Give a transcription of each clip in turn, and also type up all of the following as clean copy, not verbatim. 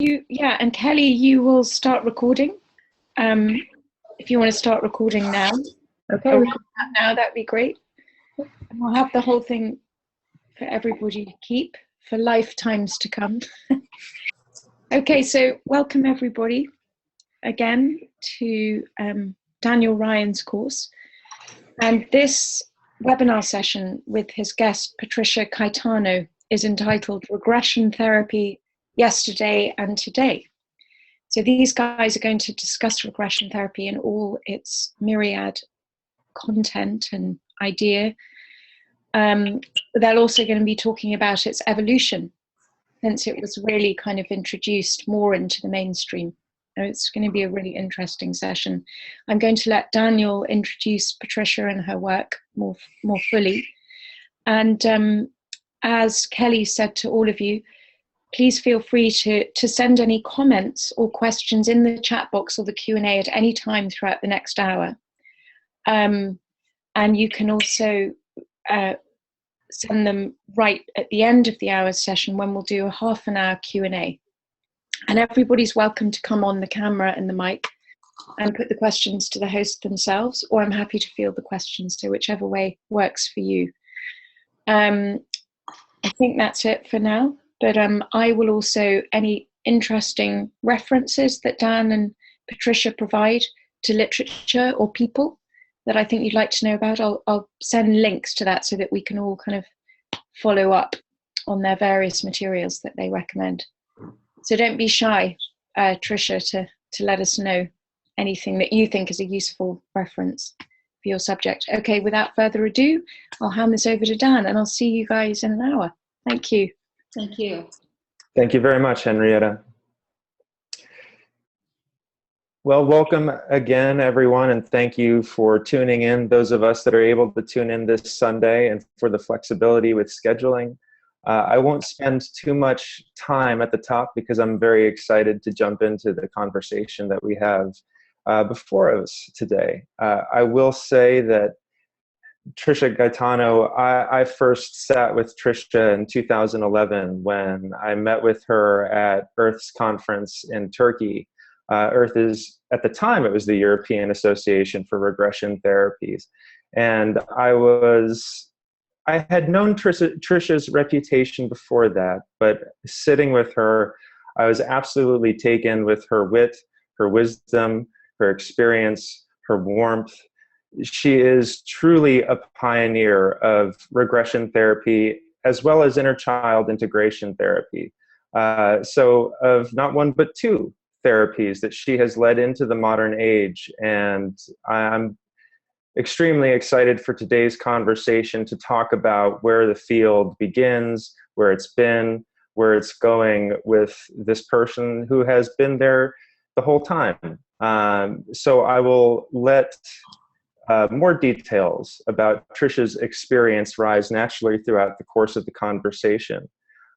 Yeah, and Kelly, you will start recording. If you want to start recording now. Okay. Now, that'd be great. And we'll have the whole thing for everybody to keep for lifetimes to come. Okay, so welcome everybody again to Daniel Ryan's course. And this webinar session with his guest, Patricia Caetano, is entitled Regression Therapy, Yesterday and Today. So these guys are going to discuss regression therapy in all its myriad content and idea. They're also going to be talking about its evolution, since it was really kind of introduced more into the mainstream. So it's going to be a really interesting session. I'm going to let Daniel introduce Patricia and her work more fully. And as Kelly said to all of you, please feel free to send any comments or questions in the chat box or the Q&A at any time throughout the next hour. And you can also send them right at the end of the hour's session when we'll do a half-an-hour Q&A. And everybody's welcome to come on the camera and the mic and put the questions to the host themselves, or I'm happy to field the questions, so whichever way works for you. I think that's it for now. But I will also, any interesting references that Dan and Patricia provide to literature or people that I think you'd like to know about, I'll send links to that so that we can all kind of follow up on their various materials that they recommend. So don't be shy, Tricia, to let us know anything that you think is a useful reference for your subject. Okay, without further ado, I'll hand this over to Dan and I'll see you guys in an hour. Thank you. Thank you. Thank you very much, Henrietta. Well, welcome again, everyone, and thank you for tuning in, those of us that are able to tune in this Sunday, and for the flexibility with scheduling. I won't spend too much time at the top because I'm very excited to jump into the conversation that we have before us today. I will say that Patricia Caetano, I first sat with Tricia in 2011 when I met with her at Earth's conference in Turkey. Earth is, at the time, it was the European Association for Regression Therapies. And I had known Tricia's reputation before that, but sitting with her, I was absolutely taken with her wit, her wisdom, her experience, her warmth. She is truly a pioneer of regression therapy as well as inner child integration therapy. So of not one but two therapies that she has led into the modern age. And I'm extremely excited for today's conversation to talk about where the field begins, where it's been, where it's going with this person who has been there the whole time. So I will let more details about Tricia's experience rise naturally throughout the course of the conversation.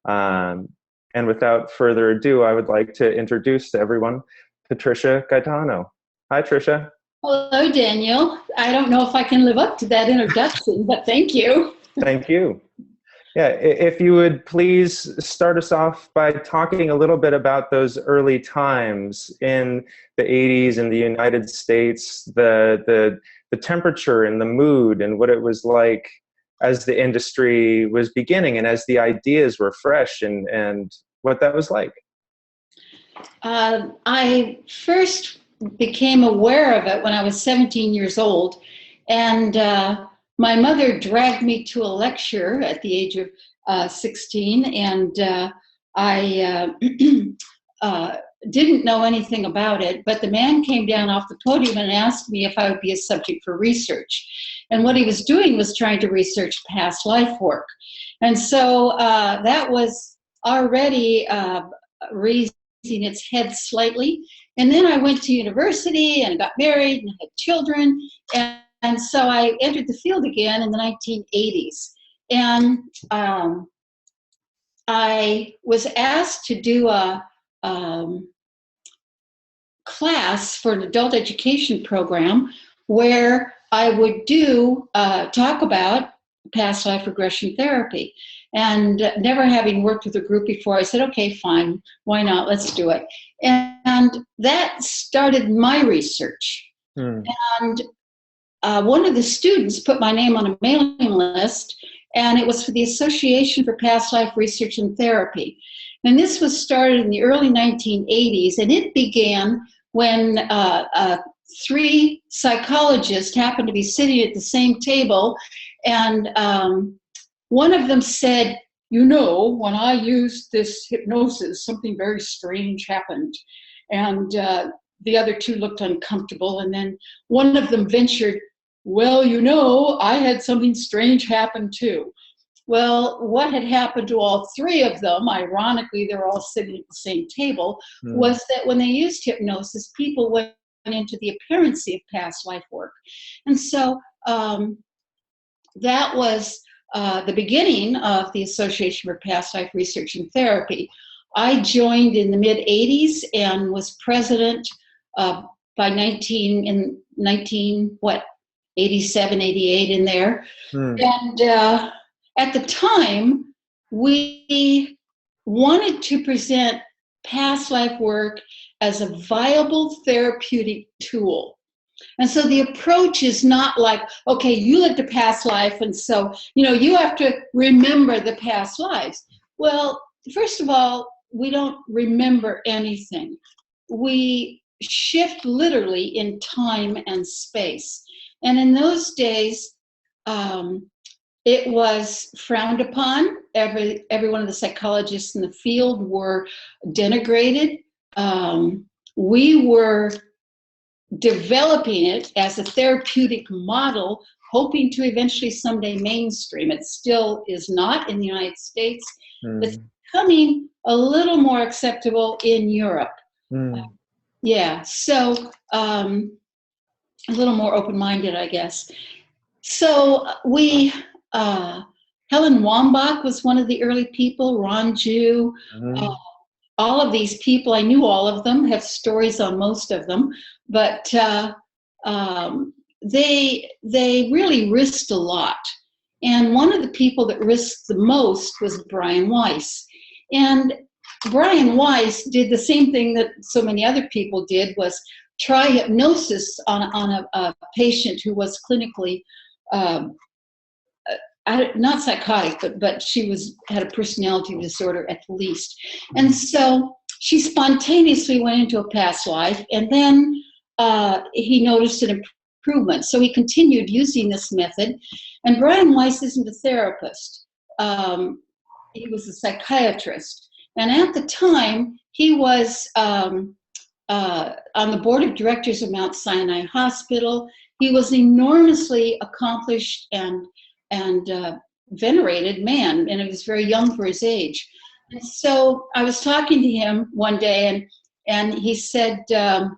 And without further ado, I would like to introduce to everyone Patricia Caetano. Hi, Tricia. Hello, Daniel. I don't know if I can live up to that introduction, but thank you. Thank you. Yeah, if you would please start us off by talking a little bit about those early times in the 80s in the United States, the temperature and the mood and what it was like as the industry was beginning and as the ideas were fresh and what that was like. I first became aware of it when I was 17 years old, and my mother dragged me to a lecture at the age of 16, and I didn't know anything about it, but the man came down off the podium and asked me if I would be a subject for research. And what he was doing was trying to research past life work. And so that was already raising its head slightly. And then I went to university and got married and had children. And so I entered the field again in the 1980s. And I was asked to do a class for an adult education program where I would do talk about past life regression therapy. And never having worked with a group before, I said, okay, fine, why not? Let's do it. And that started my research. And one of the students put my name on a mailing list, and it was for the Association for Past Life Research and Therapy. And this was started in the early 1980s, and it began when 3 psychologists happened to be sitting at the same table, and one of them said, you know, when I used this hypnosis, something very strange happened. And the other 2 looked uncomfortable, and then one of them ventured, well, you know, I had something strange happen too. Well, what had happened to all 3 of them, ironically, they're all sitting at the same table, was that when they used hypnosis, people went into the appearance of past life work. And so that was the beginning of the Association for Past Life Research and Therapy. I joined in the mid-'80s and was president by 87, 88 in there. And at the time, we wanted to present past life work as a viable therapeutic tool. And so the approach is not like, okay, you lived a past life, and so, you know, you have to remember the past lives. Well, first of all, we don't remember anything. We shift literally in time and space. And in those days, it was frowned upon. Every one of the psychologists in the field were denigrated. We were developing it as a therapeutic model, hoping to eventually someday mainstream. It still is not in the United States. It's becoming a little more acceptable in Europe. Yeah, so a little more open-minded, I guess. So we, Helen Wambach was one of the early people, Ron Ju, all of these people, I knew all of them, have stories on most of them, but they really risked a lot. And one of the people that risked the most was Brian Weiss. And Brian Weiss did the same thing that so many other people did, was try hypnosis on a patient who was clinically not psychotic, but she had a personality disorder at the least. And so she spontaneously went into a past life, and then he noticed an improvement. So he continued using this method. And Brian Weiss isn't a therapist. He was a psychiatrist. And at the time, he was on the board of directors of Mount Sinai Hospital. He was an enormously accomplished and venerated man, and he was very young for his age. And so I was talking to him one day, and he said, I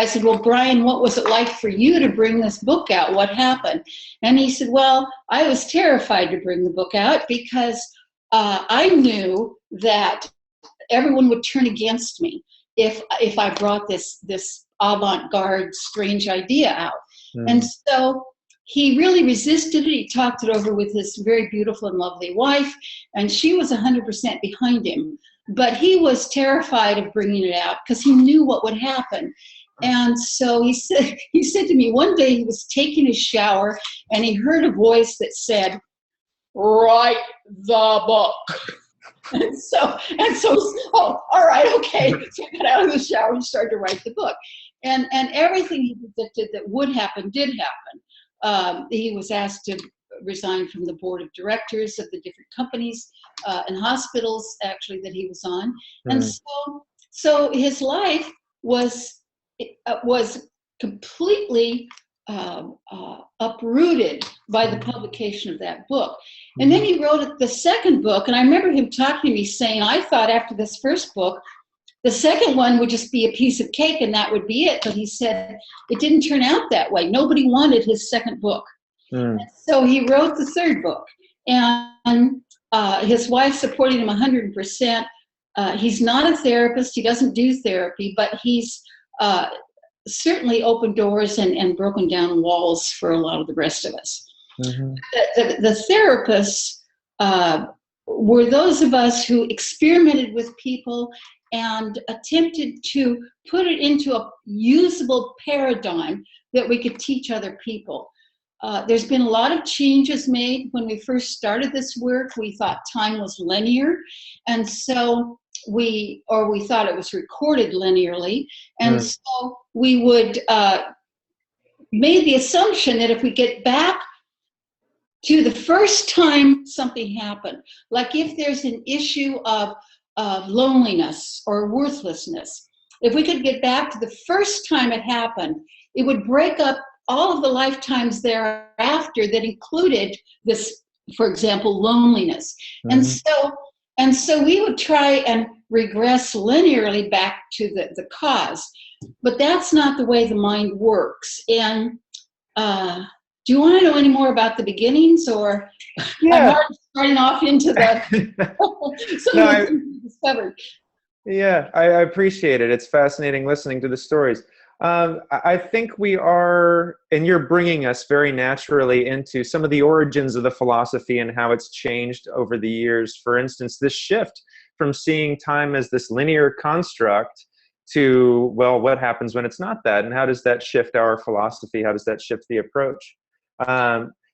said, well, Brian, what was it like for you to bring this book out? What happened? And he said, well, I was terrified to bring the book out because I knew that everyone would turn against me if I brought this avant-garde, strange idea out. And so he really resisted it. He talked it over with his very beautiful and lovely wife, and she was 100% behind him. But he was terrified of bringing it out because he knew what would happen. And so he said to me, one day he was taking a shower and he heard a voice that said, "Write the book." And so, oh, all right, okay. So he got out of the shower and started to write the book. And everything he predicted that would happen did happen. He was asked to resign from the board of directors of the different companies and hospitals, actually, that he was on. And so his life was completely uprooted by the publication of that book. And then he wrote the second book, and I remember him talking to me saying, I thought after this first book, the second one would just be a piece of cake and that would be it. But he said it didn't turn out that way. Nobody wanted his second book. And so he wrote the third book. And his wife supported him 100%. He's not a therapist. He doesn't do therapy, but he's certainly opened doors and broken down walls for a lot of the rest of us. Mm-hmm. The therapists were those of us who experimented with people and attempted to put it into a usable paradigm that we could teach other people. There's been a lot of changes made. When we first started this work, we thought time was linear, and so we thought it was recorded linearly, and so we would made the assumption that if we get back to the first time something happened, like if there's an issue of loneliness or worthlessness, if we could get back to the first time it happened, it would break up all of the lifetimes thereafter that included this, for example, loneliness. Mm-hmm. And so we would try and regress linearly back to the cause, but that's not the way the mind works. And do you want to know any more about the beginnings, or Yeah. I'm already starting off into the discovered? Yeah, I appreciate it. It's fascinating listening to the stories. I think we are, and you're bringing us very naturally into some of the origins of the philosophy and how it's changed over the years. For instance, this shift from seeing time as this linear construct to, well, what happens when it's not that? And how does that shift our philosophy? How does that shift the approach?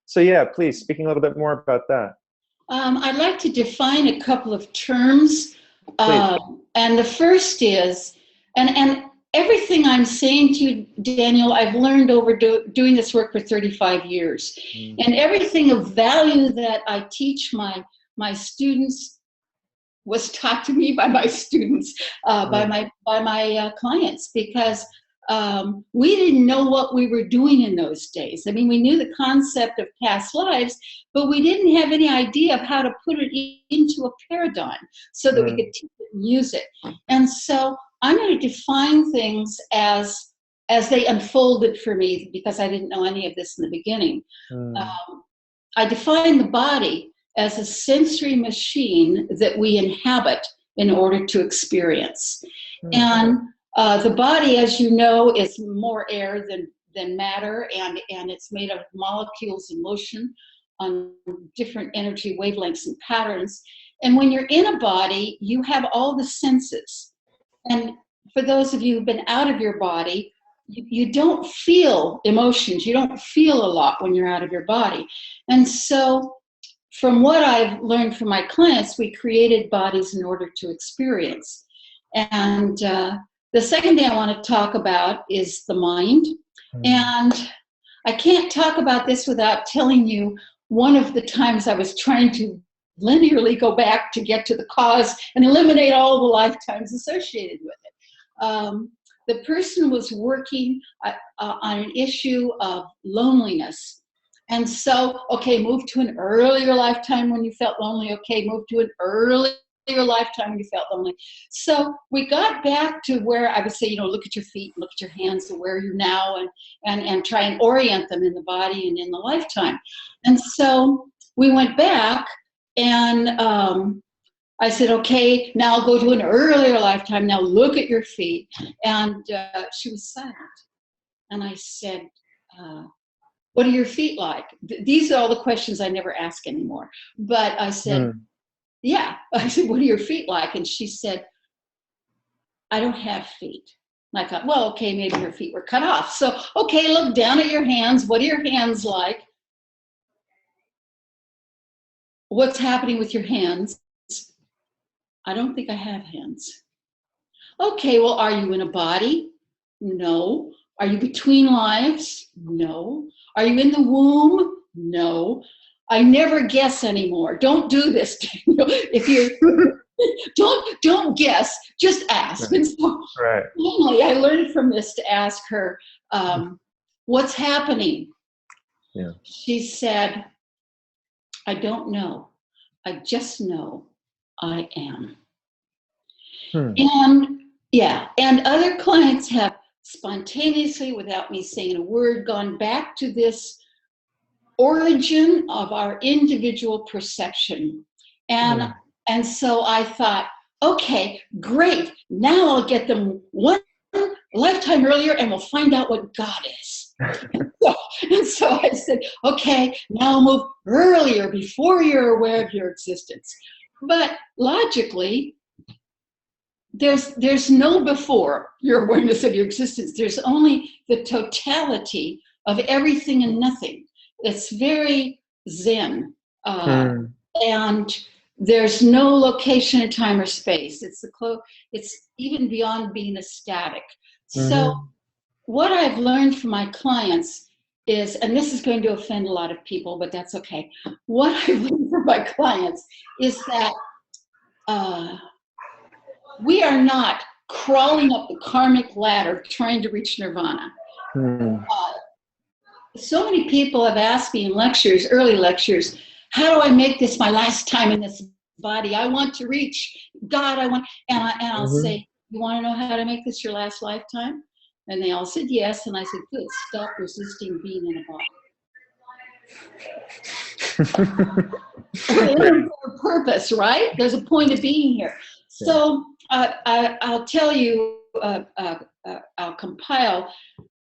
So yeah, please, speaking a little bit more about that. I'd like to define a couple of terms. And the first is, and everything I'm saying to you, Daniel, I've learned over doing this work for 35 years. And everything of value that I teach my students was taught to me by my students, by my clients, because we didn't know what we were doing in those days. I mean, we knew the concept of past lives, but we didn't have any idea of how to put it into a paradigm so that we could teach it and use it. And so I'm going to define things as they unfolded for me, because I didn't know any of this in the beginning. I define the body as a sensory machine that we inhabit in order to experience. And the body, as you know, is more air than matter, and it's made of molecules in motion on different energy wavelengths and patterns. And when you're in a body, you have all the senses. And for those of you who've been out of your body, you don't feel emotions. You don't feel a lot when you're out of your body. And so from what I've learned from my clients, we created bodies in order to experience. And the second thing I want to talk about is the mind. And I can't talk about this without telling you one of the times I was trying to linearly go back to get to the cause and eliminate all the lifetimes associated with it. The person was working on an issue of loneliness. And so, okay, move to an earlier lifetime when you felt lonely. Okay, move to an earlier lifetime when you felt lonely. So we got back to where I would say, look at your feet, look at your hands, so where you're now, and try and orient them in the body and in the lifetime. And so we went back, and I said, okay, now I'll go to an earlier lifetime. Now look at your feet. And she was silent. And I said, what are your feet like? These are all the questions I never ask anymore. But I said, yeah. I said, what are your feet like? And she said, I don't have feet. And I thought, well, okay, maybe your feet were cut off. So, okay, look down at your hands. What are your hands like? What's happening with your hands? I don't think I have hands. Okay, well, are you in a body? No. Are you between lives? No. Are you in the womb? No. I never guess anymore. Don't do this, Daniel. If you don't guess, just ask. Right. And so finally, I learned from this to ask her, what's happening? Yeah. She said, I don't know. I just know I am. And other clients have spontaneously, without me saying a word, gone back to this origin of our individual perception. And so I thought, okay, great. Now I'll get them one a lifetime earlier and we'll find out what God is. And so I said, okay, now move earlier before you're aware of your existence. But logically, there's no before your awareness of your existence. There's only the totality of everything and nothing. It's very Zen. And there's no location in time or space. It's even beyond being ecstatic. So what I've learned from my clients is, and this is going to offend a lot of people, but that's okay. What I've learned from my clients is that we are not crawling up the karmic ladder trying to reach nirvana. So many people have asked me in lectures, early lectures, how do I make this my last time in this body? I want to reach God. And I'll say, you want to know how to make this your last lifetime? And they all said yes. And I said, good, stop resisting being in a body. We're in for a purpose, right? There's a point of being here. So I'll tell you, I'll compile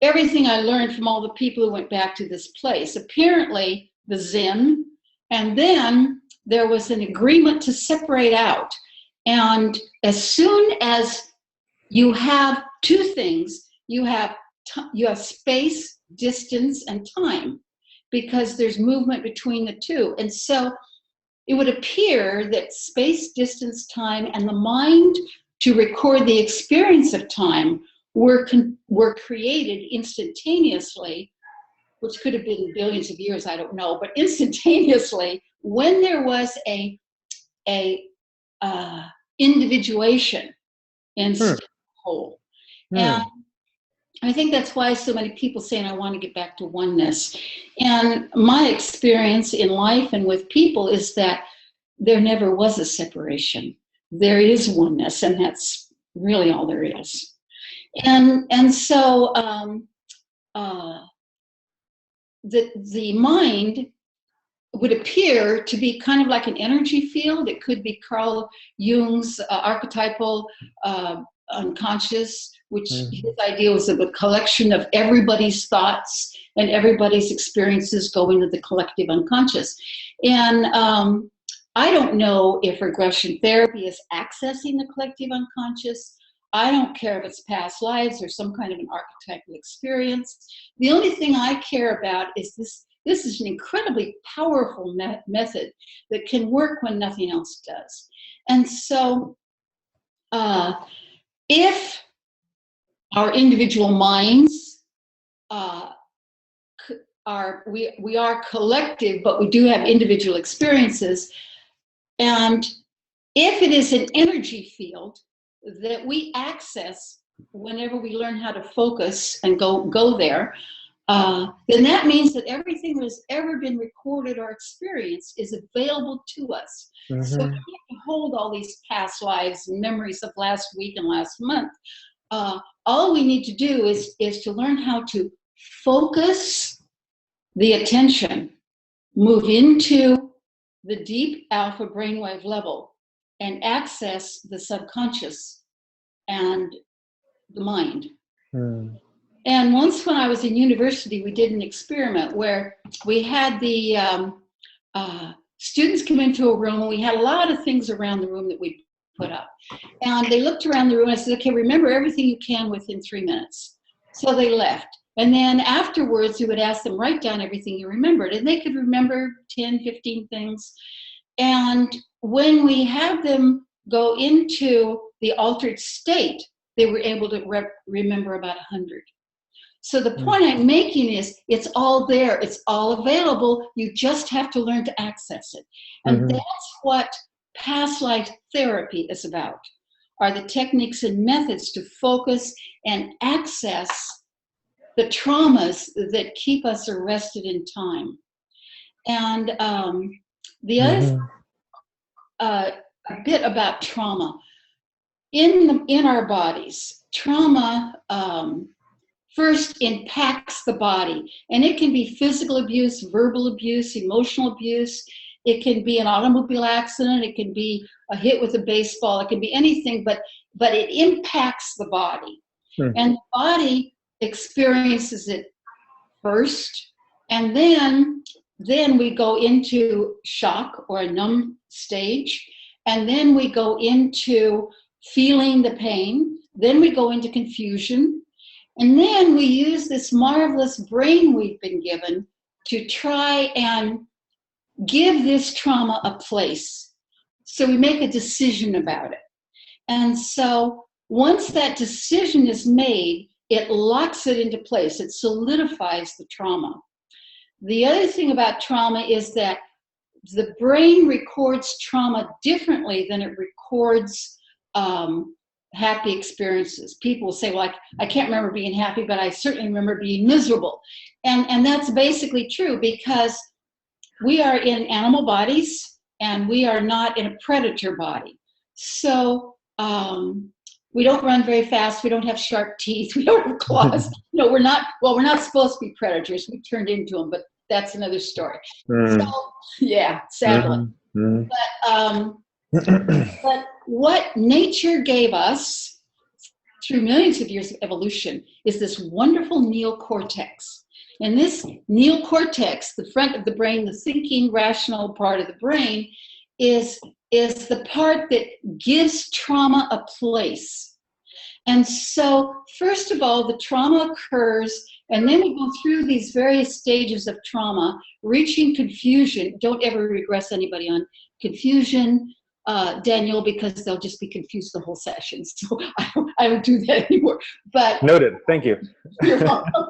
everything I learned from all the people who went back to this place. Apparently, the Zen, and then there was an agreement to separate out. And as soon as you have two things, you have space, distance, and time, because there's movement between the two. And so it would appear that space, distance, time, and the mind to record the experience of time were created instantaneously, which could have been billions of years, I don't know, but instantaneously when there was a individuation instead of whole. And I think that's why so many people saying, I want to get back to oneness. And my experience in life and with people is that there never was a separation. There is oneness, and that's really all there is. And so the mind would appear to be kind of like an energy field. It could be Carl Jung's archetypal unconscious, which his idea was of a collection of everybody's thoughts and everybody's experiences go into the collective unconscious. And I don't know if regression therapy is accessing the collective unconscious. I don't care if it's past lives or some kind of an archetypal experience. The only thing I care about is this is an incredibly powerful method that can work when nothing else does. And so if our individual minds we are collective, but we do have individual experiences. And if it is an energy field that we access whenever we learn how to focus and go there, then that means that everything that has ever been recorded or experienced is available to us. So we don't have to hold all these past lives and memories of last week and last month. All we need to do is to learn how to focus the attention, move into the deep alpha brainwave level, and access the subconscious and the mind. And once when I was in university, we did an experiment where we had the students come into a room, and we had a lot of things around the room that we put up. And they looked around the room and I said, okay, remember everything you can within 3 minutes. So they left. And then afterwards, we would ask them, write down everything you remembered. And they could remember 10, 15 things. And when we had them go into the altered state, they were able to remember about 100. So the point I'm making is it's all there. It's all available. You just have to learn to access it. And that's what past life therapy is about, are the techniques and methods to focus and access the traumas that keep us arrested in time. And the other a bit about trauma. In our bodies, trauma first impacts the body, and it can be physical abuse, verbal abuse, emotional abuse. It can be an automobile accident. It can be a hit with a baseball. It can be anything, but it impacts the body. And the body experiences it first, and then we go into shock or a numb stage, and then we go into feeling the pain, then we go into confusion, and then we use this marvelous brain we've been given to try and give this trauma a place. So we make a decision about it. And so once that decision is made, it locks it into place. It solidifies the trauma. The other thing about trauma is that the brain records trauma differently than it records happy experiences. People will say, well, I can't remember being happy, but I certainly remember being miserable. And that's basically true, because we are in animal bodies and we are not in a predator body. So we don't run very fast. We don't have sharp teeth. We don't have claws. No, we're not supposed to be predators. We turned into them, but that's another story. So, yeah, sadly. But what nature gave us through millions of years of evolution is this wonderful neocortex. And this neocortex, the front of the brain, the thinking, rational part of the brain, is the part that gives trauma a place. And so, first of all, the trauma occurs, and then we go through these various stages of trauma, reaching confusion. Don't ever regress anybody on confusion, Daniel, because they'll just be confused the whole session. So I don't do that anymore. But noted. Thank you. You're welcome.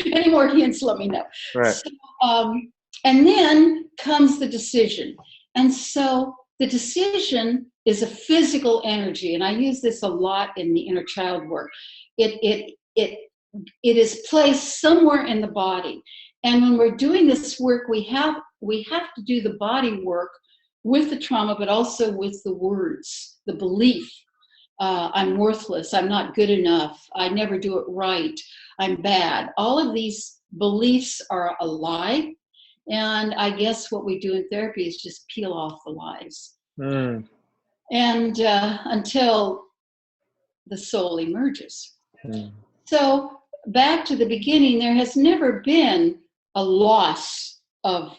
Any more hints, let me know. Right. So, and then comes the decision. And so the decision is a physical energy, and I use this a lot in the inner child work. It is placed somewhere in the body. And when we're doing this work, we have to do the body work with the trauma, but also with the words, the belief. I'm worthless, I'm not good enough, I never do it right, I'm bad. All of these beliefs are a lie. And I guess what we do in therapy is just peel off the lies. And until the soul emerges. So back to the beginning, there has never been a loss of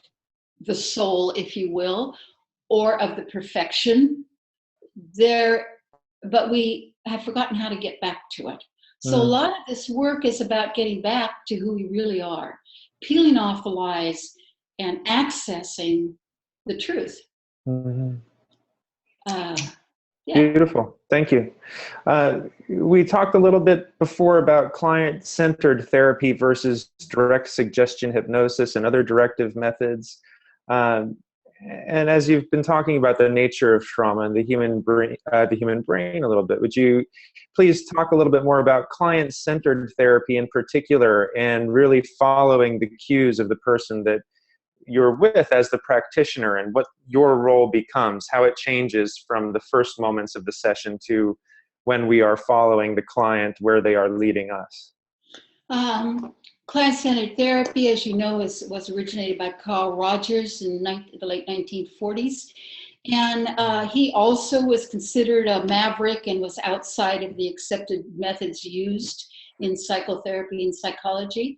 the soul, if you will, or of the perfection there, but we have forgotten how to get back to it. So a lot of this work is about getting back to who we really are, peeling off the lies and accessing the truth. Yeah. Beautiful. Thank you. We talked a little bit before about client-centered therapy versus direct suggestion hypnosis and other directive methods. And as you've been talking about the nature of trauma and the human brain a little bit, would you please talk a little bit more about client-centered therapy in particular, and really following the cues of the person that you're with as the practitioner, and what your role becomes, how it changes from the first moments of the session to when we are following the client where they are leading us? Client-centered therapy, as you know, was originated by Carl Rogers in the late 1940s. And he also was considered a maverick and was outside of the accepted methods used in psychotherapy and psychology.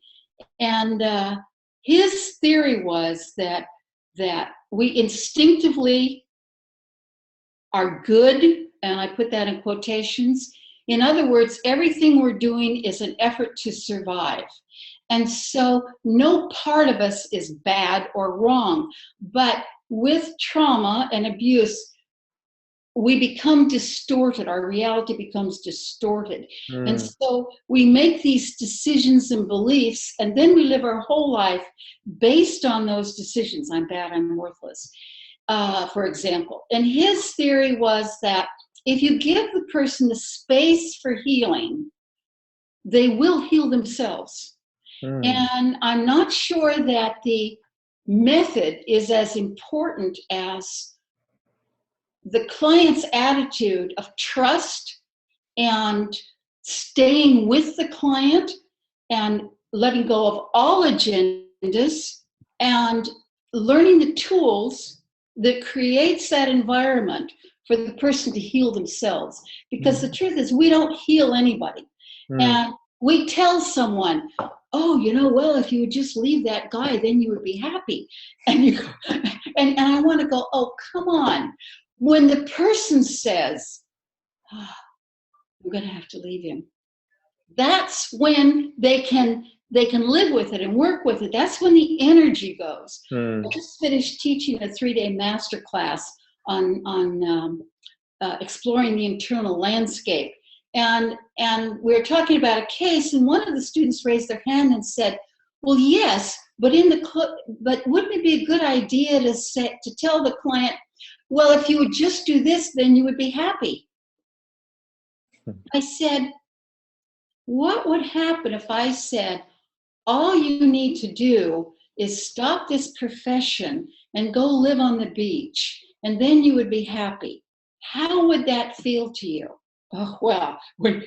And his theory was that we instinctively are good, and I put that in quotations. In other words, everything we're doing is an effort to survive. And so no part of us is bad or wrong. But with trauma and abuse, we become distorted. Our reality becomes distorted. And so we make these decisions and beliefs, and then we live our whole life based on those decisions. I'm bad, I'm worthless, for example. And his theory was that if you give the person the space for healing, they will heal themselves. And I'm not sure that the method is as important as the client's attitude of trust and staying with the client and letting go of all agendas and learning the tools that creates that environment for the person to heal themselves. Because the truth is, we don't heal anybody. And we tell someone, oh, well, if you would just leave that guy, then you would be happy. And you go, and I want to go, oh, come on. When the person says, oh, I'm going to have to leave him, that's when they can live with it and work with it. That's when the energy goes. I just finished teaching a 3-day master class on exploring the internal landscape. And we were talking about a case, and one of the students raised their hand and said, well, yes, but wouldn't it be a good idea to tell the client, well, if you would just do this, then you would be happy. I said, what would happen if I said, all you need to do is stop this profession and go live on the beach, and then you would be happy? How would that feel to you? Oh, well,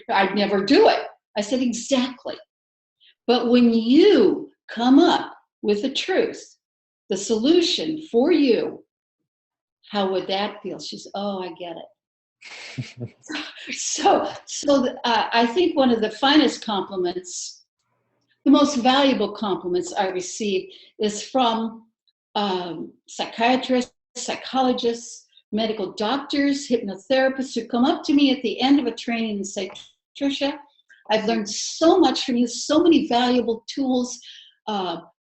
I'd never do it. I said, exactly. But when you come up with the truth, the solution for you, how would that feel? She said, oh, I get it. So I think one of the finest compliments, the most valuable compliments I receive is from psychiatrists, psychologists, medical doctors, hypnotherapists who come up to me at the end of a training and say, Patricia, I've learned so much from you, so many valuable tools,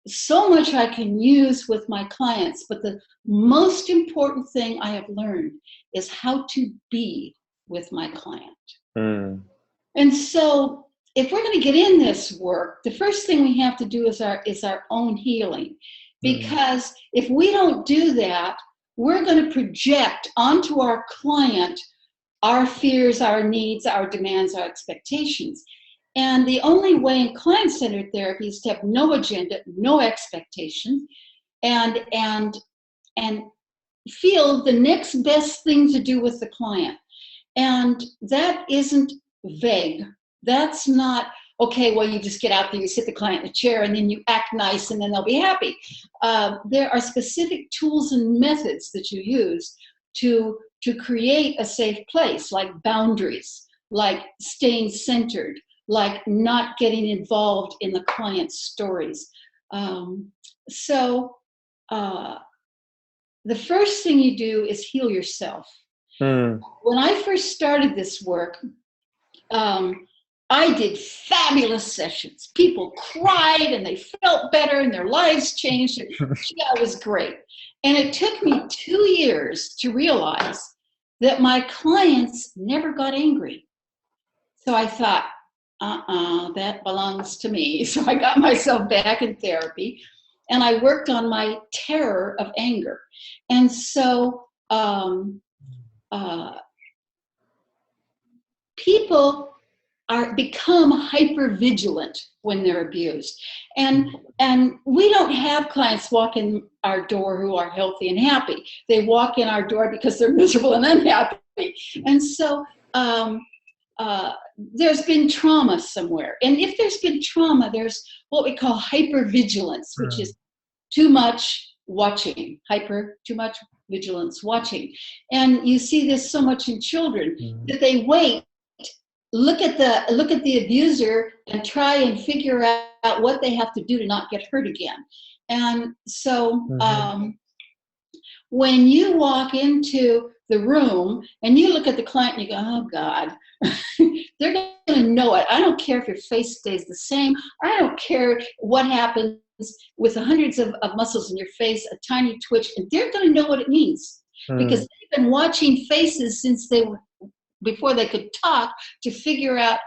so much I can use with my clients, but the most important thing I have learned is how to be with my client. And so if we're going to get in this work, the first thing we have to do is our own healing. Because if we don't do that, we're going to project onto our client our fears, our needs, our demands, our expectations. And the only way in client-centered therapy is to have no agenda, no expectation, and feel the next best thing to do with the client. And that isn't vague. That's not, okay, well, you just get out there, you sit the client in a chair, and then you act nice, and then they'll be happy. There are specific tools and methods that you use to create a safe place, like boundaries, like staying centered, like not getting involved in the client's stories. So the first thing you do is heal yourself. When I first started this work, I did fabulous sessions. People cried and they felt better and their lives changed. Yeah, it was great. And it took me 2 years to realize that my clients never got angry. So I thought, that belongs to me. So I got myself back in therapy and I worked on my terror of anger. And so people become hyper vigilant when they're abused, and we don't have clients walk in our door who are healthy and happy. They walk in our door because they're miserable and unhappy. And so there's been trauma somewhere, and if there's been trauma, there's what we call hyper vigilance, which is too much watching, too much vigilance watching. And you see this so much in children that they wait, look at the abuser and try and figure out what they have to do to not get hurt again. And so when you walk into the room and you look at the client and you go, oh God, they're going to know it. I don't care if your face stays the same. I don't care what happens with the hundreds of muscles in your face, a tiny twitch, and they're going to know what it means because they've been watching faces since before they could talk to figure out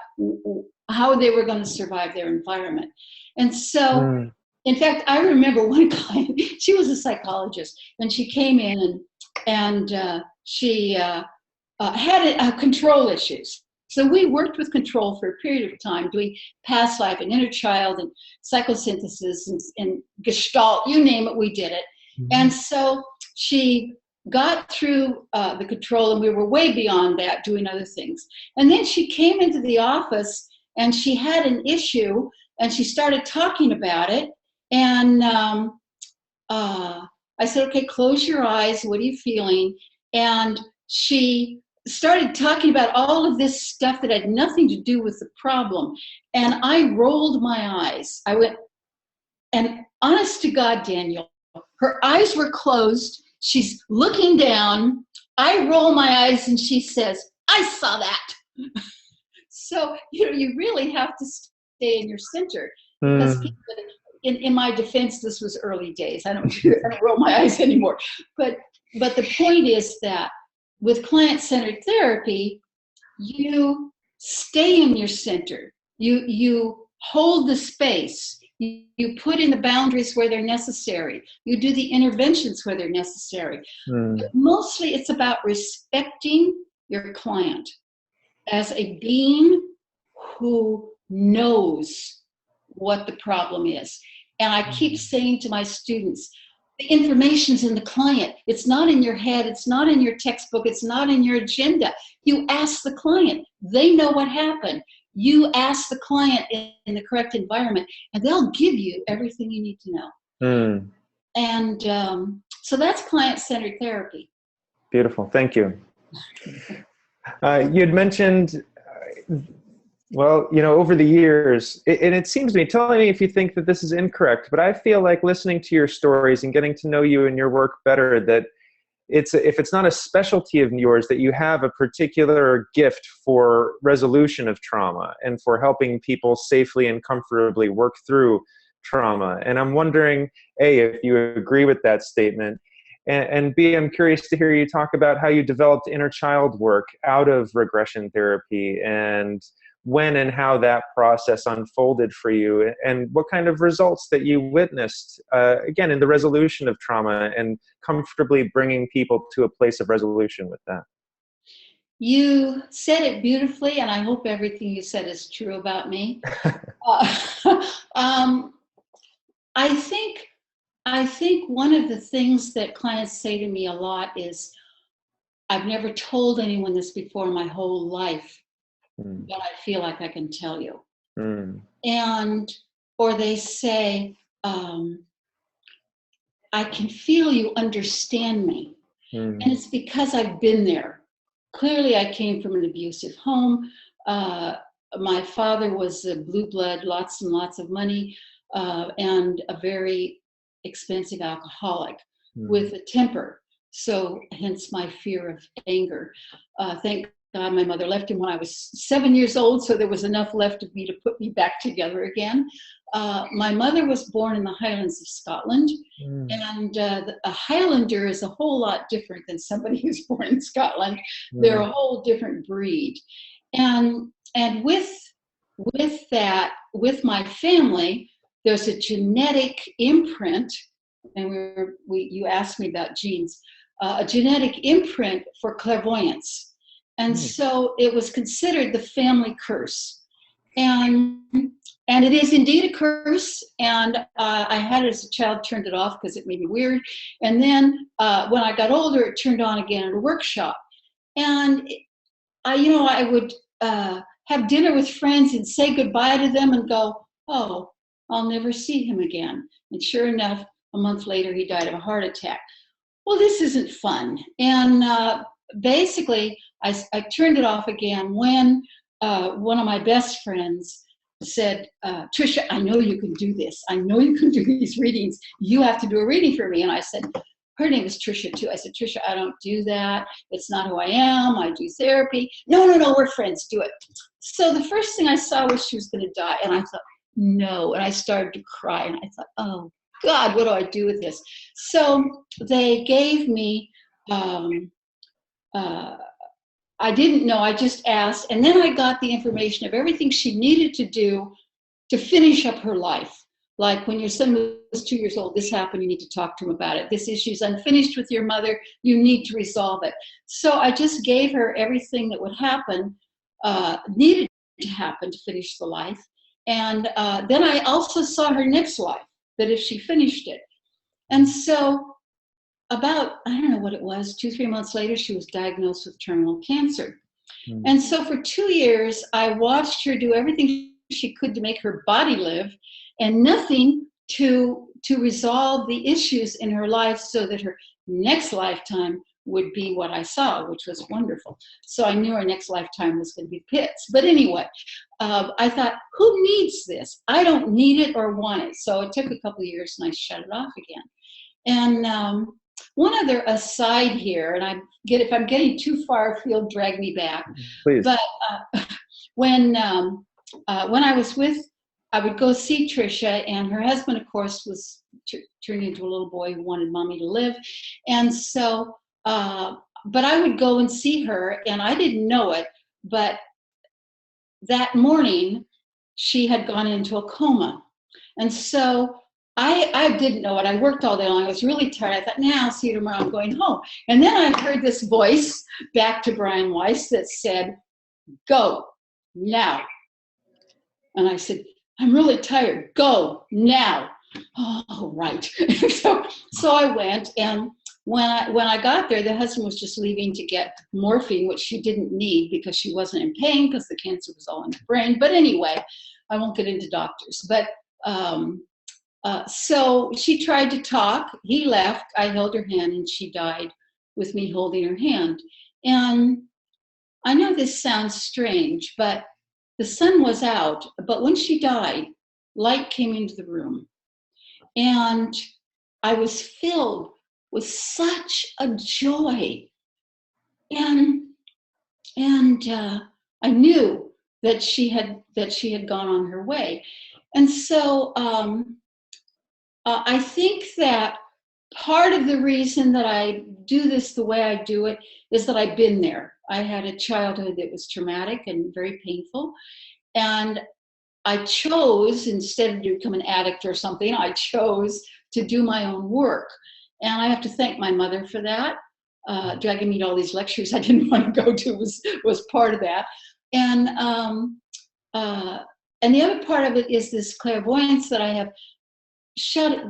how they were going to survive their environment. And so, in fact, I remember one client, she was a psychologist, and she came in and she had control issues. So we worked with control for a period of time, doing past life and inner child and psychosynthesis and gestalt, you name it, we did it. And so she got through the control, and we were way beyond that, doing other things. And then she came into the office and she had an issue and she started talking about it. And I said, okay, close your eyes. What are you feeling? And she started talking about all of this stuff that had nothing to do with the problem. And I rolled my eyes. I went, and honest to God, Daniel, her eyes were closed. She's looking down. I roll my eyes and she says, I saw that. So, you really have to stay in your center. Because people, in my defense, this was early days. I don't roll my eyes anymore. But the point is that with client-centered therapy, you stay in your center. You hold the space. You put in the boundaries where they're necessary. You do the interventions where they're necessary. But mostly it's about respecting your client as a being who knows what the problem is. And I keep saying to my students, the information's in the client. It's not in your head. It's not in your textbook. It's not in your agenda. You ask the client. They know what happened. You ask the client in the correct environment, and they'll give you everything you need to know. And so that's client-centered therapy. Beautiful. Thank you. You had mentioned, well, over the years, and it seems to me, tell me if you think that this is incorrect, but I feel like listening to your stories and getting to know you and your work better, that if it's not a specialty of yours, that you have a particular gift for resolution of trauma and for helping people safely and comfortably work through trauma. And I'm wondering, A, if you agree with that statement, and B, I'm curious to hear you talk about how you developed inner child work out of regression therapy, and when and how that process unfolded for you, and what kind of results that you witnessed, again, in the resolution of trauma and comfortably bringing people to a place of resolution with that. You said it beautifully, and I hope everything you said is true about me. I think one of the things that clients say to me a lot is, I've never told anyone this before in my whole life, but I feel like I can tell you. Or they say, I can feel you understand me. And it's because I've been there. Clearly, I came from an abusive home. My father was a blue blood, lots and lots of money, and a very expensive alcoholic with a temper. So hence my fear of anger. Thank God my mother left him when I was 7 years old, so there was enough left of me to put me back together again. My mother was born in the Highlands of Scotland, and a Highlander is a whole lot different than somebody who's born in Scotland. They're a whole different breed. And with that, with my family, there's a genetic imprint, and you asked me about genes, a genetic imprint for clairvoyance. And so it was considered the family curse. And it is indeed a curse. And I had it as a child, turned it off because it made me weird. And then when I got older, it turned on again at a workshop. And I would have dinner with friends and say goodbye to them and go, oh, I'll never see him again. And sure enough, a month later, he died of a heart attack. Well, this isn't fun. And basically, I turned it off again when one of my best friends said, Tricia, I know you can do this. I know you can do these readings. You have to do a reading for me. And I said, her name is Tricia too. I said, Tricia, I don't do that. It's not who I am. I do therapy. No, we're friends. Do it. So the first thing I saw was she was going to die. And I thought, no. And I started to cry. And I thought, oh, God, what do I do with this? So they gave me, I didn't know, I just asked. And then I got the information of everything she needed to do to finish up her life. Like when your son was 2 years old, this happened, you need to talk to him about it. This issue's unfinished with your mother, you need to resolve it. So I just gave her everything that would happen, needed to happen to finish the life. And then I also saw her next life, that if she finished it. And so about, I don't know what it was, 2-3 months later, she was diagnosed with terminal cancer. And so for 2 years, I watched her do everything she could to make her body live, and nothing to resolve the issues in her life so that her next lifetime would be what I saw, which was wonderful. So I knew our next lifetime was going to be pits. But anyway, I thought, who needs this? I don't need it or want it. So it took a couple of years and I shut it off again. And one other aside here, and if I'm getting too far afield, drag me back. Please. But when I was I would go see Tricia, and her husband, of course, was turned into a little boy who wanted mommy to live. And so, but I would go and see her, and I didn't know it, but that morning she had gone into a coma. And so I didn't know it. I worked all day long. I was really tired. I thought, I'll see you tomorrow. I'm going home. And then I heard this voice back to Brian Weiss that said, go now. And I said, I'm really tired. Go now. Oh, right. so I went, and when I got there, the husband was just leaving to get morphine, which she didn't need because she wasn't in pain because the cancer was all in the brain. But anyway, I won't get into doctors. But so she tried to talk. He left. I held her hand, and she died with me holding her hand. And I know this sounds strange, but the sun was out. But when she died, light came into the room. And I was filled with such a joy. And I knew that she had gone on her way. And so I think that part of the reason that I do this the way I do it is that I've been there. I had a childhood that was traumatic and very painful. And I chose, instead of to become an addict or something, I chose to do my own work. And I have to thank my mother for that. Dragging me to all these lectures I didn't want to go to was part of that. And the other part of it is this clairvoyance that I have shut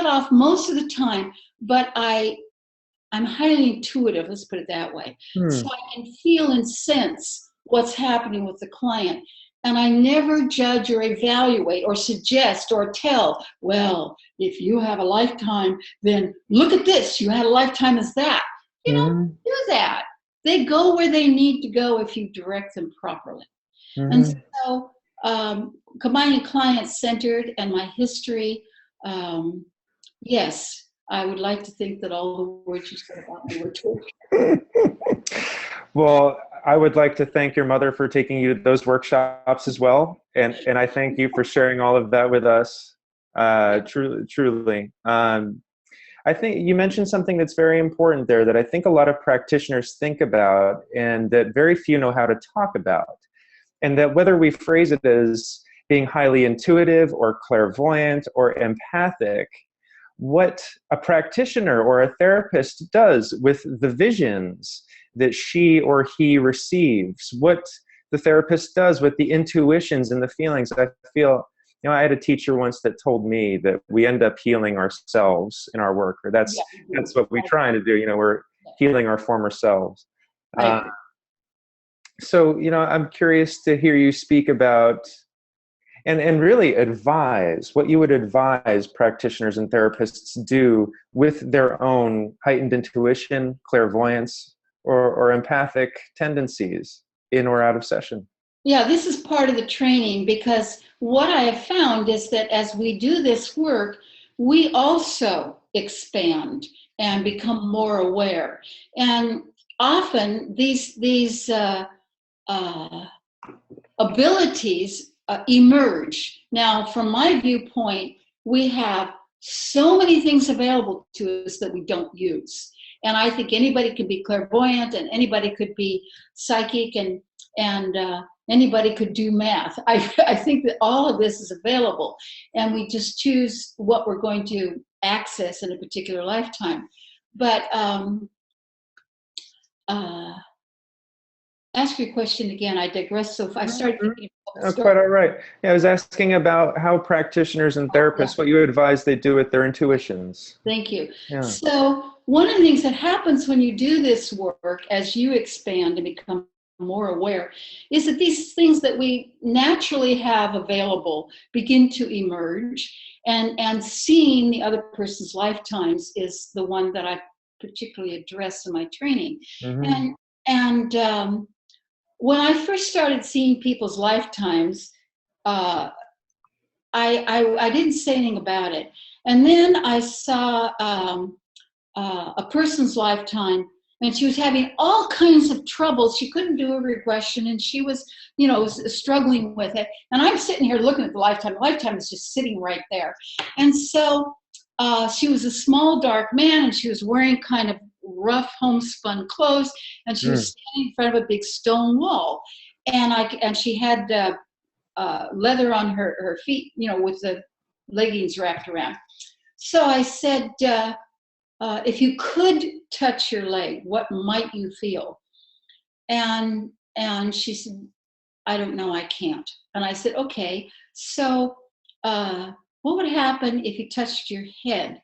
off most of the time, but I'm highly intuitive, let's put it that way. So I can feel and sense what's happening with the client. And I never judge or evaluate or suggest or tell, well, if you have a lifetime, then look at this, you had a lifetime as that. You don't do that. They go where they need to go if you direct them properly. And so combining client-centered and my history, yes, I would like to think that all the words you said about me were true. Well, I would like to thank your mother for taking you to those workshops as well. And I thank you for sharing all of that with us. Truly. I think you mentioned something that's very important there that I think a lot of practitioners think about and that very few know how to talk about. And that whether we phrase it as being highly intuitive or clairvoyant or empathic, what a practitioner or a therapist does with the visions that she or he receives, what the therapist does with the intuitions and the feelings. I feel, I had a teacher once that told me that we end up healing ourselves in our work, or that's what we're trying to do. We're healing our former selves. So, I'm curious to hear you speak about and really advise what you would advise practitioners and therapists do with their own heightened intuition, clairvoyance, or empathic tendencies in or out of session. Yeah, this is part of the training, because what I have found is that as we do this work, we also expand and become more aware. And often these abilities emerge. Now, from my viewpoint, we have so many things available to us that we don't use. And I think anybody can be clairvoyant, and anybody could be psychic, and anybody could do math. I think that all of this is available, and we just choose what we're going to access in a particular lifetime. But ask your question again. I digress. So I started thinking about quite all right. Yeah, I was asking about how practitioners and therapists, what you advise they do with their intuitions. Thank you. Yeah. So one of the things that happens when you do this work, as you expand and become more aware, is that these things that we naturally have available begin to emerge, and seeing the other person's lifetimes is the one that I particularly address in my training. And when I first started seeing people's lifetimes, I didn't say anything about it. And then I saw a person's lifetime, and she was having all kinds of troubles. She couldn't do a regression, and she was, was struggling with it. And I'm sitting here looking at the lifetime. The lifetime is just sitting right there. And so she was a small, dark man, and she was wearing kind of rough homespun clothes, and she was standing in front of a big stone wall. And she had leather on her feet, with the leggings wrapped around. So I said, if you could touch your leg, what might you feel? And she said, I don't know, I can't. And I said, okay, so what would happen if you touched your head?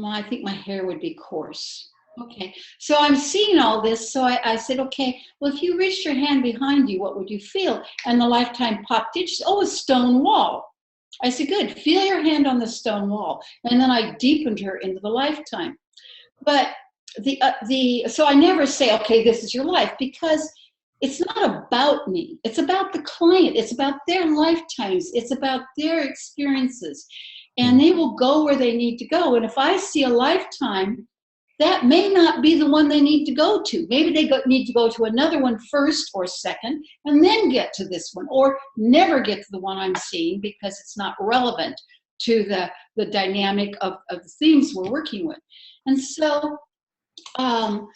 I think my hair would be coarse. Okay, so I'm seeing all this, so I said, okay, well, if you reached your hand behind you, what would you feel? And the lifetime popped in. She said, oh, a stone wall. I said, good, feel your hand on the stone wall. And then I deepened her into the lifetime. But so I never say, okay, this is your life, because it's not about me. It's about the client. It's about their lifetimes. It's about their experiences. And they will go where they need to go. And if I see a lifetime, that may not be the one they need to go to. Maybe they need to go to another one first or second, and then get to this one, or never get to the one I'm seeing because it's not relevant to the dynamic of the themes we're working with. And so then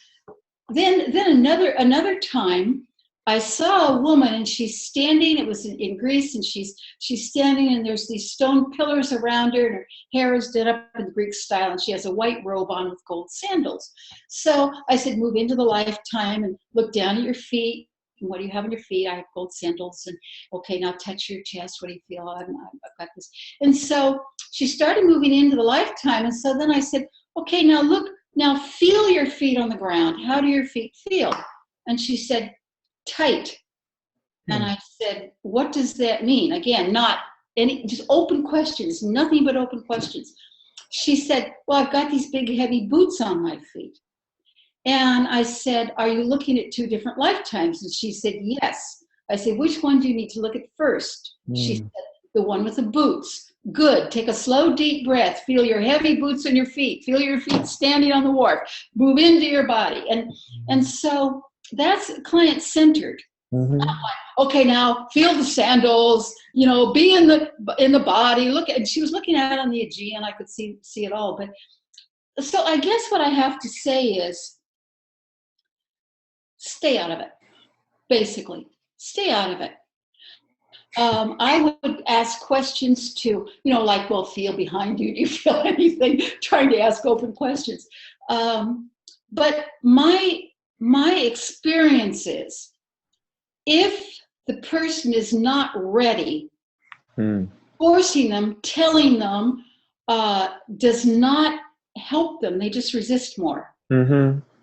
another time, I saw a woman, and she's standing. It was in Greece, and she's standing, and there's these stone pillars around her, and her hair is done up in the Greek style, and she has a white robe on with gold sandals. So I said, move into the lifetime and look down at your feet. And what do you have on your feet? I have gold sandals. And okay, now touch your chest. What do you feel? I've got this. And so she started moving into the lifetime, and so then I said, okay, now look, now feel your feet on the ground. How do your feet feel? And she said, tight. And I said, what does that mean? Again, not any, just open questions, nothing but open questions. She said, well, I've got these big heavy boots on my feet. And I said, are you looking at 2 different lifetimes? And she said, yes. I said, which one do you need to look at first? She said, the one with the boots. Good. Take a slow, deep breath. Feel your heavy boots on your feet. Feel your feet standing on the wharf. Move into your body. And so that's client-centered. Not like, okay, now feel the sandals, be in the body. Look at, she was looking at it on the Aegean. I could see it all. But so I guess what I have to say is, stay out of it. Basically, stay out of it. I would ask questions to, like, well, feel behind you. Do you feel anything? Trying to ask open questions. But my experience is, if the person is not ready, forcing them, telling them, does not help them. They just resist more.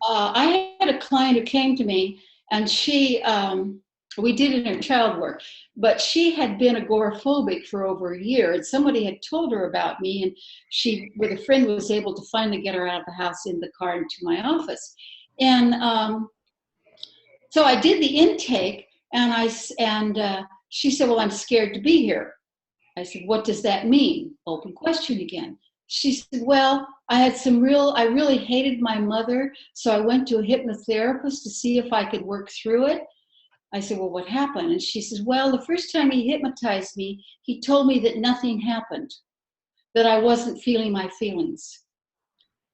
I had a client who came to me, and she, we did inner child work, but she had been agoraphobic for over a year, and somebody had told her about me, and she, with a friend, was able to finally get her out of the house in the car into my office. And so I did the intake, and she said, well, I'm scared to be here. I said, what does that mean? Open question again. She said, well, I really hated my mother, so I went to a hypnotherapist to see if I could work through it. I said, well, what happened? And she says, well, the first time he hypnotized me, he told me that nothing happened, that I wasn't feeling my feelings.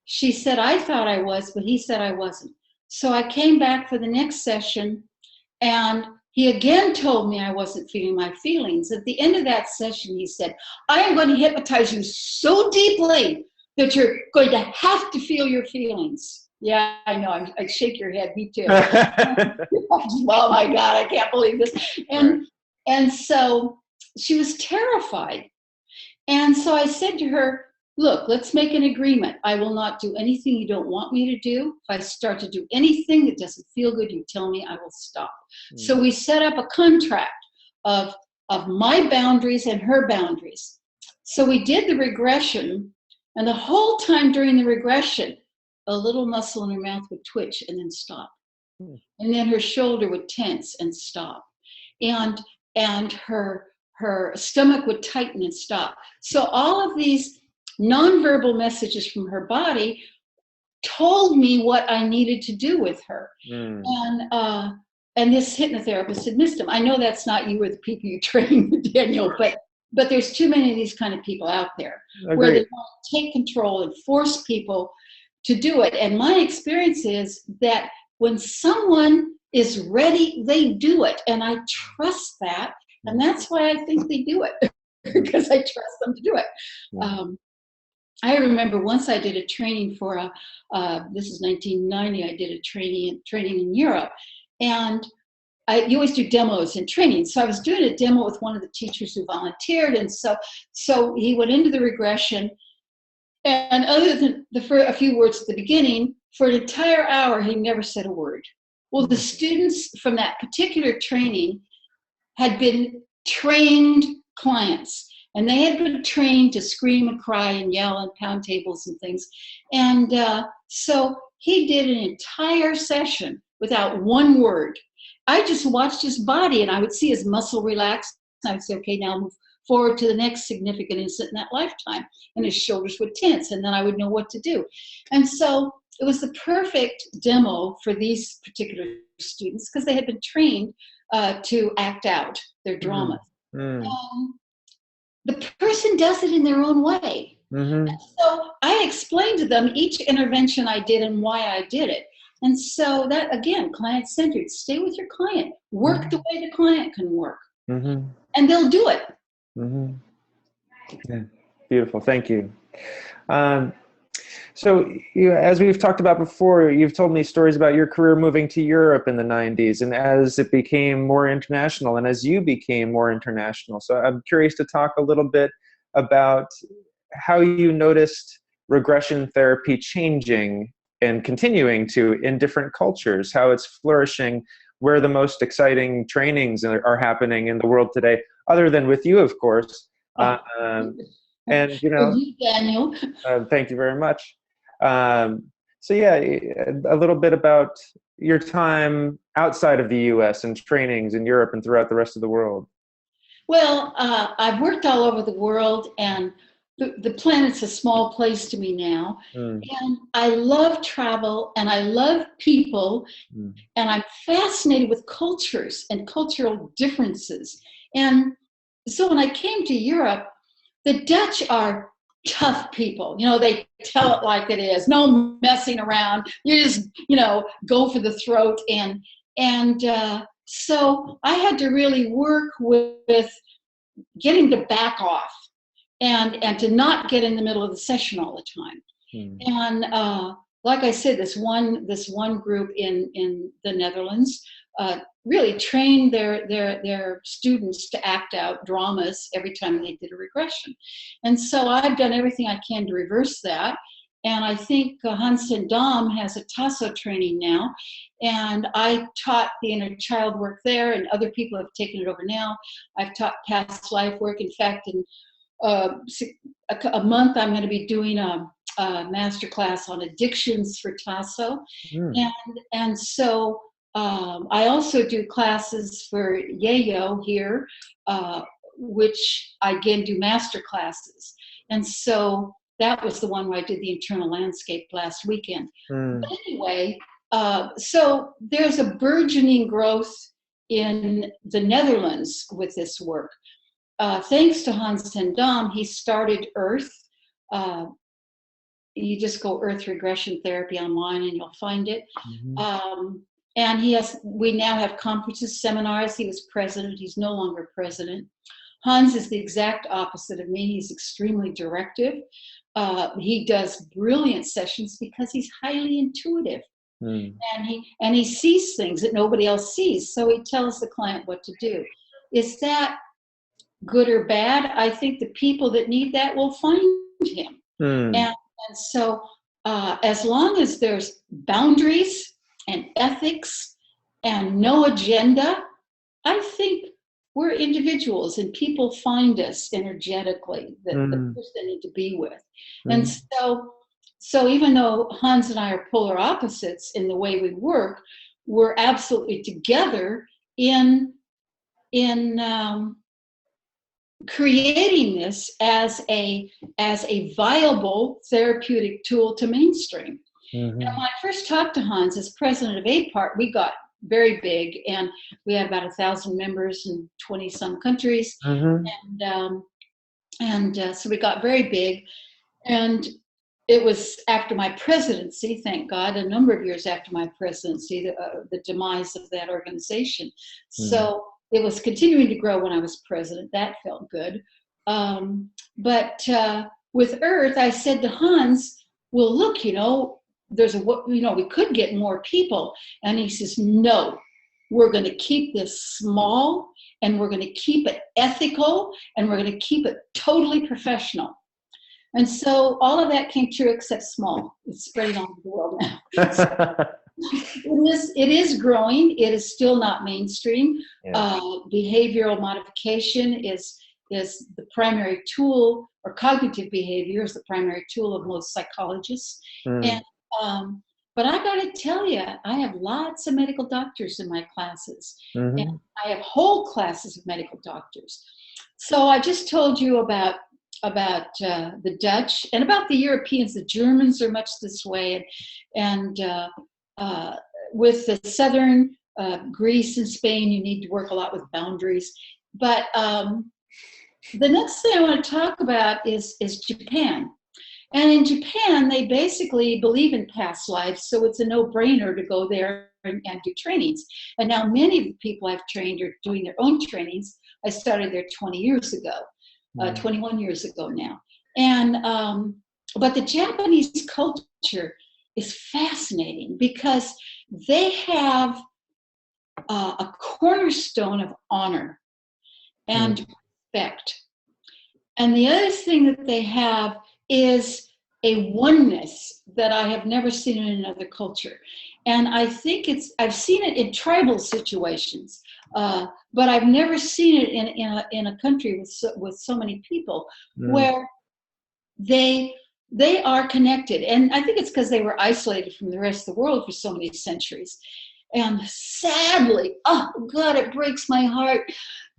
She said, I thought I was, but he said I wasn't. So I came back for the next session, and he again told me I wasn't feeling my feelings. At the end of that session, he said, I am going to hypnotize you so deeply that you're going to have to feel your feelings. Yeah, I know. I shake your head. Me too. Oh my God, I can't believe this. And so she was terrified. And so I said to her, look, let's make an agreement. I will not do anything you don't want me to do. If I start to do anything that doesn't feel good, you tell me, I will stop. So we set up a contract of my boundaries and her boundaries. So we did the regression, and the whole time during the regression, a little muscle in her mouth would twitch and then stop. Hmm. And then her shoulder would tense and stop. And her stomach would tighten and stop. So all of these nonverbal messages from her body told me what I needed to do with her. Hmm. And this hypnotherapist had missed him. I know that's not you or the people you train, Daniel, but there's too many of these kind of people out there. Agreed. Where they want to take control and force people to do it. And my experience is that when someone is ready, they do it. And I trust that. And that's why I think they do it, because I trust them to do it. I remember once I did a training for this is 1990, I did a training in Europe. And you always do demos and training. So I was doing a demo with one of the teachers who volunteered. And so he went into the regression. And other than a few words at the beginning, for an entire hour, he never said a word. Well, the students from that particular training had been trained clients. And they had been trained to scream and cry and yell and pound tables and things. And so he did an entire session without one word. I just watched his body, and I would see his muscle relax. And I would say, okay, now move forward to the next significant incident in that lifetime. And his shoulders would tense, and then I would know what to do. And so it was the perfect demo for these particular students, because they had been trained to act out their dramas. The person does it in their own way. And so I explained to them each intervention I did and why I did it. And so that, again, client-centered. Stay with your client. Work the way the client can work. And they'll do it. Yeah. Beautiful. Thank you. So as we've talked about before, you've told me stories about your career moving to Europe in the 90s and as it became more international and as you became more international. So I'm curious to talk a little bit about how you noticed regression therapy changing and continuing to in different cultures, how it's flourishing, where the most exciting trainings are happening in the world today, other than with you, of course. And, you know, Daniel. Thank you very much. So yeah, a little bit about your time outside of the US and trainings in Europe and throughout the rest of the world. Well, I've worked all over the world, and the planet's a small place to me now. And I love travel, and I love people, and I'm fascinated with cultures and cultural differences. And so when I came to Europe, the Dutch are tough people. You know, they tell it like it is. No messing around. You just, go for the throat. And so I had to really work with getting to back off and to not get in the middle of the session all the time. And like I said, this one group in the Netherlands really trained their students to act out dramas every time they did a regression. And so I've done everything I can to reverse that. And I think Hans and Dom has a Tasso training now. And I taught the inner child work there, and other people have taken it over now. I've taught past life work. In fact, in a month, I'm going to be doing a master class on addictions for Tasso. And so I also do classes for Yayo here, which I again do master classes. And so that was the one where I did the internal landscape last weekend. But anyway, so there's a burgeoning growth in the Netherlands with this work. Thanks to Hans ten Dam, he started Earth. You just go Earth Regression Therapy online and you'll find it. And we now have conferences, seminars. He was president. He's no longer president. Hans is the exact opposite of me. He's extremely directive. He does brilliant sessions because he's highly intuitive. And he sees things that nobody else sees. So he tells the client what to do. Is that good or bad? I think the people that need that will find him. And so as long as there's boundaries and ethics and no agenda, I think we're individuals and people find us energetically, the person they need to be with. And so So even though Hans and I are polar opposites in the way we work, we're absolutely together in creating this as a viable therapeutic tool to mainstream. And when I first talked to Hans as president of APART, we got very big, and we had about 1,000 members in 20-some countries, and so we got very big. And it was after my presidency, thank God, a number of years after my presidency, the demise of that organization. So it was continuing to grow when I was president. That felt good. But with Earth, I said to Hans, well, look, we could get more people. And he says, no, we're going to keep this small, and we're going to keep it ethical, and we're going to keep it totally professional. And so all of that came true, except small. It's spreading all over the world now. It is growing. It is still not mainstream. Yeah. Behavioral modification is the primary tool, or cognitive behavior is the primary tool of most psychologists. And but I got to tell you, I have lots of medical doctors in my classes, and I have whole classes of medical doctors. So I just told you about the Dutch and about the Europeans. The Germans are much this way, and with the southern Greece and Spain, you need to work a lot with boundaries. But the next thing I want to talk about is Japan. And in Japan, they basically believe in past lives, so it's a no-brainer to go there and do trainings. And now many of the people I've trained are doing their own trainings. I started there 20 years ago. 21 years ago now. And but the Japanese culture is fascinating because they have a cornerstone of honor and respect. And the other thing that they have is a oneness that I have never seen in another culture. And I think I've seen it in tribal situations, but I've never seen it in a country with so many people where they are connected. And I think it's because they were isolated from the rest of the world for so many centuries. And sadly, oh God, it breaks my heart.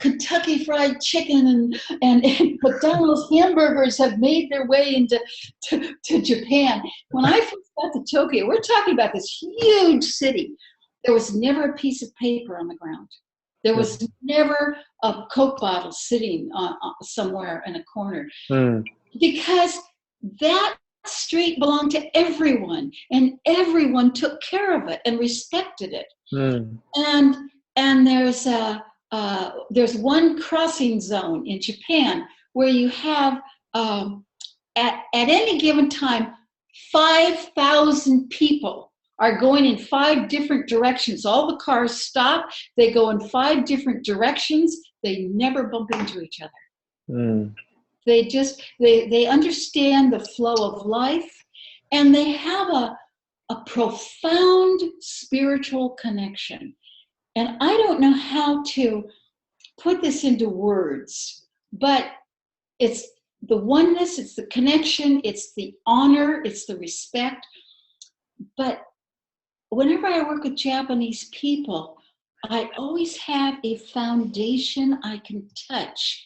Kentucky Fried Chicken and McDonald's hamburgers have made their way into Japan. When I first got to Tokyo, we're talking about this huge city. There was never a piece of paper on the ground. There was never a Coke bottle sitting somewhere in a corner. Because that street belonged to everyone, and everyone took care of it and respected it. And there's one crossing zone in Japan where you have at any given time 5,000 people are going in 5 different directions. All the cars stop, they go in 5 different directions, they never bump into each other. They just they understand the flow of life, and they have a profound spiritual connection. And I don't know how to put this into words, but it's the oneness, it's the connection, it's the honor, it's the respect. But whenever I work with Japanese people, I always have a foundation I can touch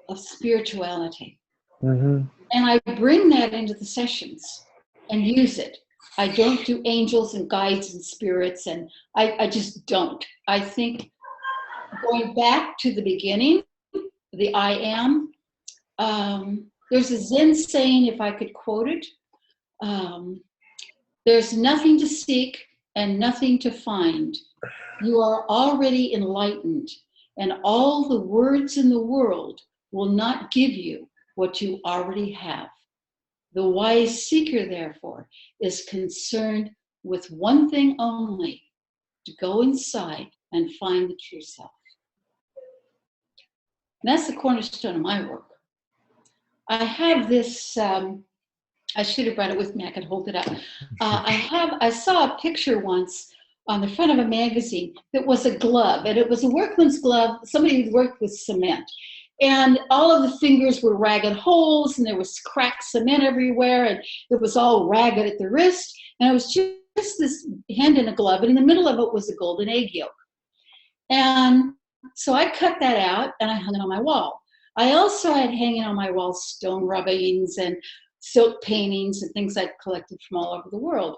of spirituality. And I bring that into the sessions and use it. I don't do angels and guides and spirits, and I just don't. I think going back to the beginning, the I am, there's a Zen saying, if I could quote it, there's nothing to seek and nothing to find. You are already enlightened, and all the words in the world will not give you what you already have. The wise seeker, therefore, is concerned with one thing only, to go inside and find the true self. And that's the cornerstone of my work. I have this, I should have brought it with me, I could hold it up. I saw a picture once on the front of a magazine that was a glove, and it was a workman's glove, somebody who worked with cement. And all of the fingers were ragged holes, and there was cracked cement everywhere, and it was all ragged at the wrist. And it was just this hand in a glove, and in the middle of it was a golden egg yolk. And so I cut that out, and I hung it on my wall. I also had hanging on my wall stone rubbings and silk paintings and things I'd collected from all over the world.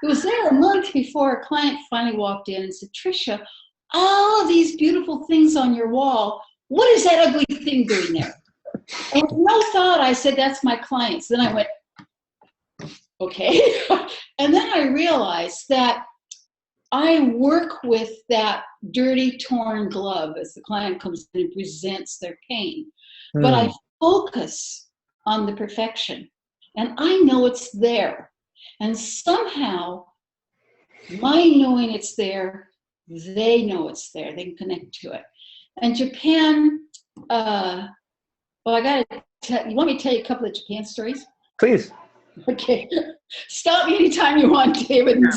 It was there a month before a client finally walked in and said, Tricia, all of these beautiful things on your wall, what is that ugly thing doing there? And with no thought, I said, that's my clients. Then I went, okay. And then I realized that I work with that dirty, torn glove as the client comes in and presents their pain. But I focus on the perfection. And I know it's there. And somehow, my knowing it's there, they know it's there. They can connect to it. And Japan, well, I got to tell you, want me to tell you a couple of Japan stories? Please. Okay. Stop me anytime you want, David. Yeah,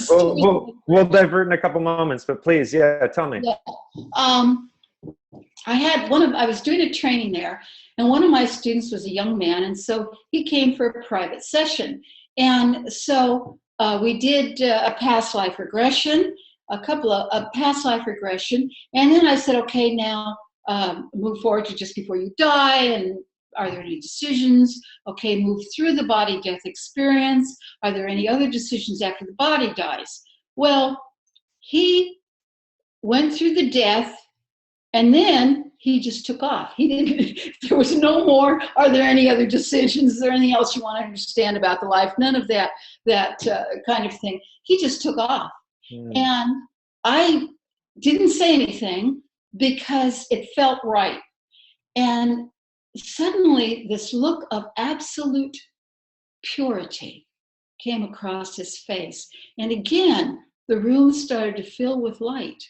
we'll divert in a couple moments, but please, yeah, tell me. Yeah. I was doing a training there, and one of my students was a young man, and so he came for a private session. And so we did a past life regression, a past life regression, and then I said, okay, now move forward to just before you die, and are there any decisions? Okay, move through the body-death experience. Are there any other decisions after the body dies? Well, he went through the death, and then he just took off. He didn't, there was no more, are there any other decisions? Is there anything else you want to understand about the life? None of that kind of thing. He just took off. And I didn't say anything because it felt right. And suddenly this look of absolute purity came across his face. And again, the room started to fill with light.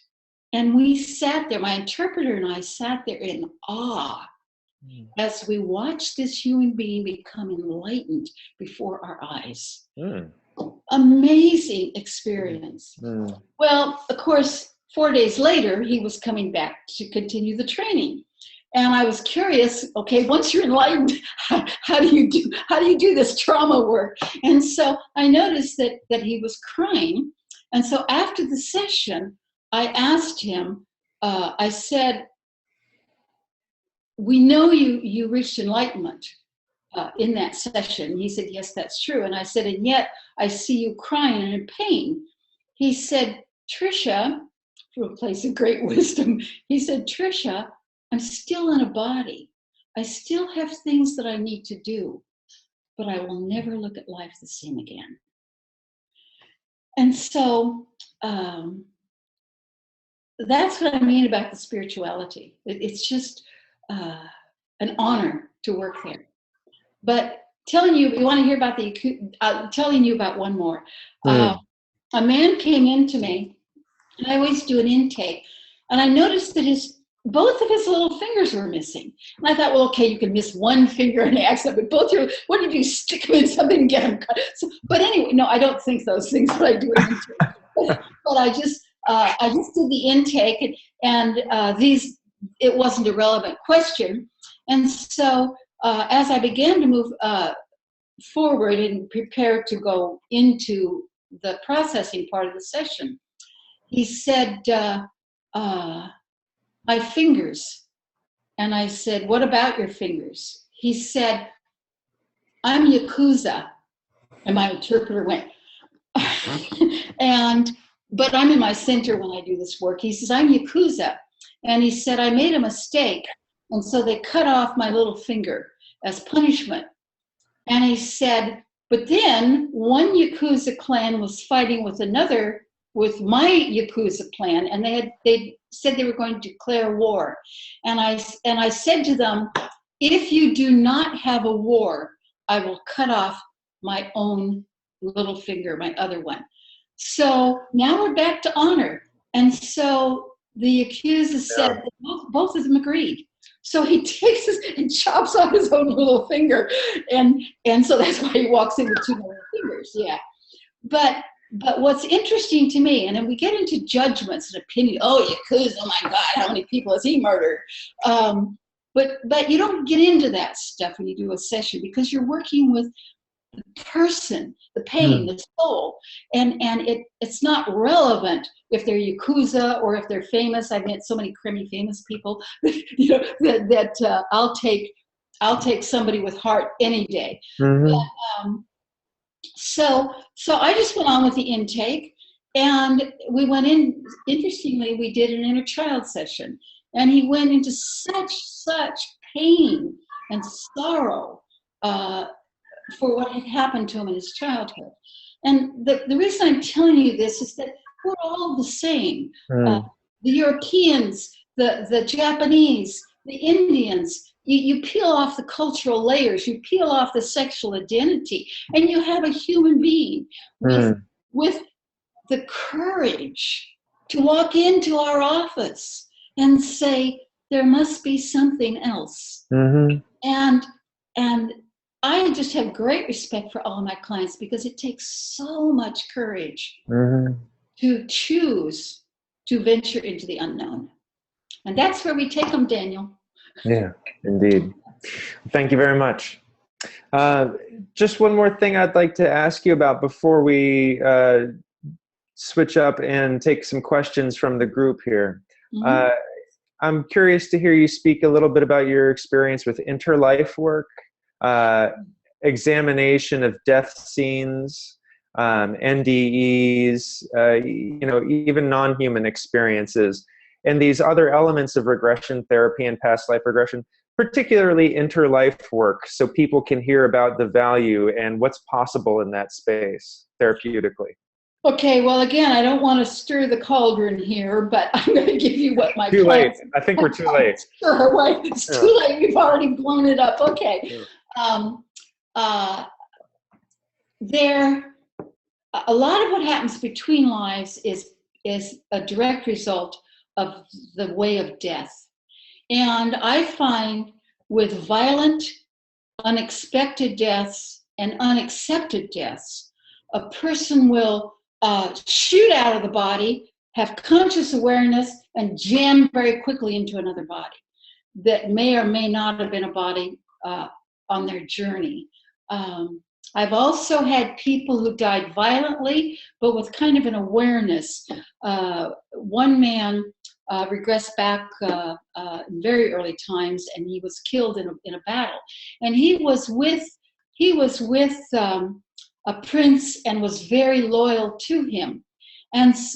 And we sat there, my interpreter and I sat there in awe as we watched this human being become enlightened before our eyes. Amazing experience. Well, of course, 4 days later, he was coming back to continue the training. And I was curious, okay, once you're enlightened, how do you do this trauma work? And so I noticed that he was crying. And so after the session, I asked him, I said, we know you reached enlightenment in that session. He said, yes, that's true. And I said, and yet I see you crying and in pain. He said, Tricia, from a place of great wisdom, he said, Tricia, I'm still in a body. I still have things that I need to do, but I will never look at life the same again. And so that's what I mean about the spirituality. It's just an honor to work there. But telling you want to hear about telling you about one more. A man came in to me, and I always do an intake, and I noticed that both of his little fingers were missing. And I thought, well, okay, you can miss one finger in an accident, but what did you stick them in something and get them cut? So, but anyway, no, I don't think those things, but I do an intake. But I just did the intake, and it wasn't a relevant question. And so as I began to move forward and prepare to go into the processing part of the session, he said, my fingers. And I said, what about your fingers? He said, I'm Yakuza. And my interpreter went, but I'm in my center when I do this work. He says, I'm Yakuza. And he said, I made a mistake. And so they cut off my little finger as punishment. And he said, but then one Yakuza clan was fighting with my Yakuza clan, and they said they were going to declare war. And I said to them, if you do not have a war, I will cut off my own little finger, my other one. So now we're back to honor. And so the Yakuza said that both of them agreed. So he takes and chops off his own little finger. And so that's why he walks in with two more fingers. Yeah. But what's interesting to me, and then we get into judgments and opinion, oh, Yakuza, oh my God, how many people has he murdered? But you don't get into that stuff when you do a session, because you're working with the person, the pain, the soul, and it's not relevant if they're Yakuza or if they're famous. I've met so many crummy famous people, you know, that I'll take somebody with heart any day. But, so I just went on with the intake, and we went in. Interestingly, we did an inner child session, and he went into such pain and sorrow for what had happened to him in his childhood. And the reason I'm telling you this is that we're all the same. The Europeans, the Japanese, the Indians. You peel off the cultural layers, you peel off the sexual identity, and you have a human being with the courage to walk into our office and say, there must be something else. And I just have great respect for all of my clients, because it takes so much courage to choose to venture into the unknown. And that's where we take them, Daniel. Yeah, indeed. Thank you very much. Just one more thing I'd like to ask you about before we switch up and take some questions from the group here. I'm curious to hear you speak a little bit about your experience with interlife work, examination of death scenes, NDEs, you know, even non-human experiences, and these other elements of regression therapy and past life regression, particularly interlife work, so people can hear about the value and what's possible in that space therapeutically. Okay, well, again, I don't want to stir the cauldron here, but I'm going to give you what my Too late. clients... I think we're too late. Sure, right. It's too late. We've already blown it up. Okay. A lot of what happens between lives is a direct result of the way of death. And I find with violent, unexpected deaths and unaccepted deaths, a person will shoot out of the body, have conscious awareness, and jam very quickly into another body that may or may not have been a body on their journey. I've also had people who died violently, but with kind of an awareness. One man regressed back in very early times, and he was killed in a battle. And he was with a prince and was very loyal to him.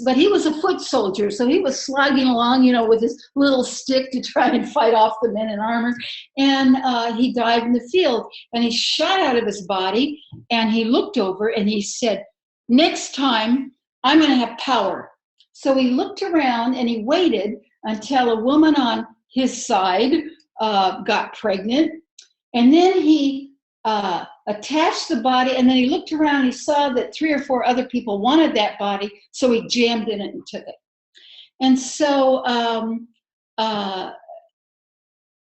But he was a foot soldier, so he was slogging along, you know, with his little stick to try and fight off the men in armor. And he died in the field, and he shot out of his body, and he looked over and he said, next time I'm going to have power. So he looked around and he waited until a woman on his side got pregnant. And then he attached the body, and then he looked around and he saw that 3 or 4 other people wanted that body, so he jammed in it and took it. And so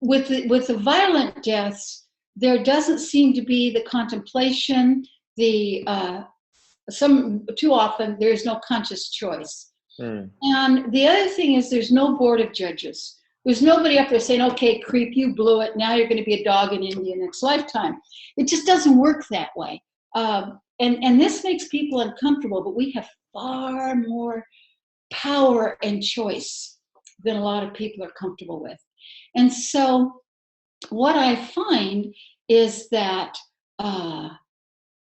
with the violent deaths, there doesn't seem to be the contemplation, too often there's no conscious choice. And the other thing is there's no board of judges. There's nobody up there saying, okay, creep, you blew it. Now you're going to be a dog in India next lifetime. It just doesn't work that way. And this makes people uncomfortable, but we have far more power and choice than a lot of people are comfortable with. And so what I find is that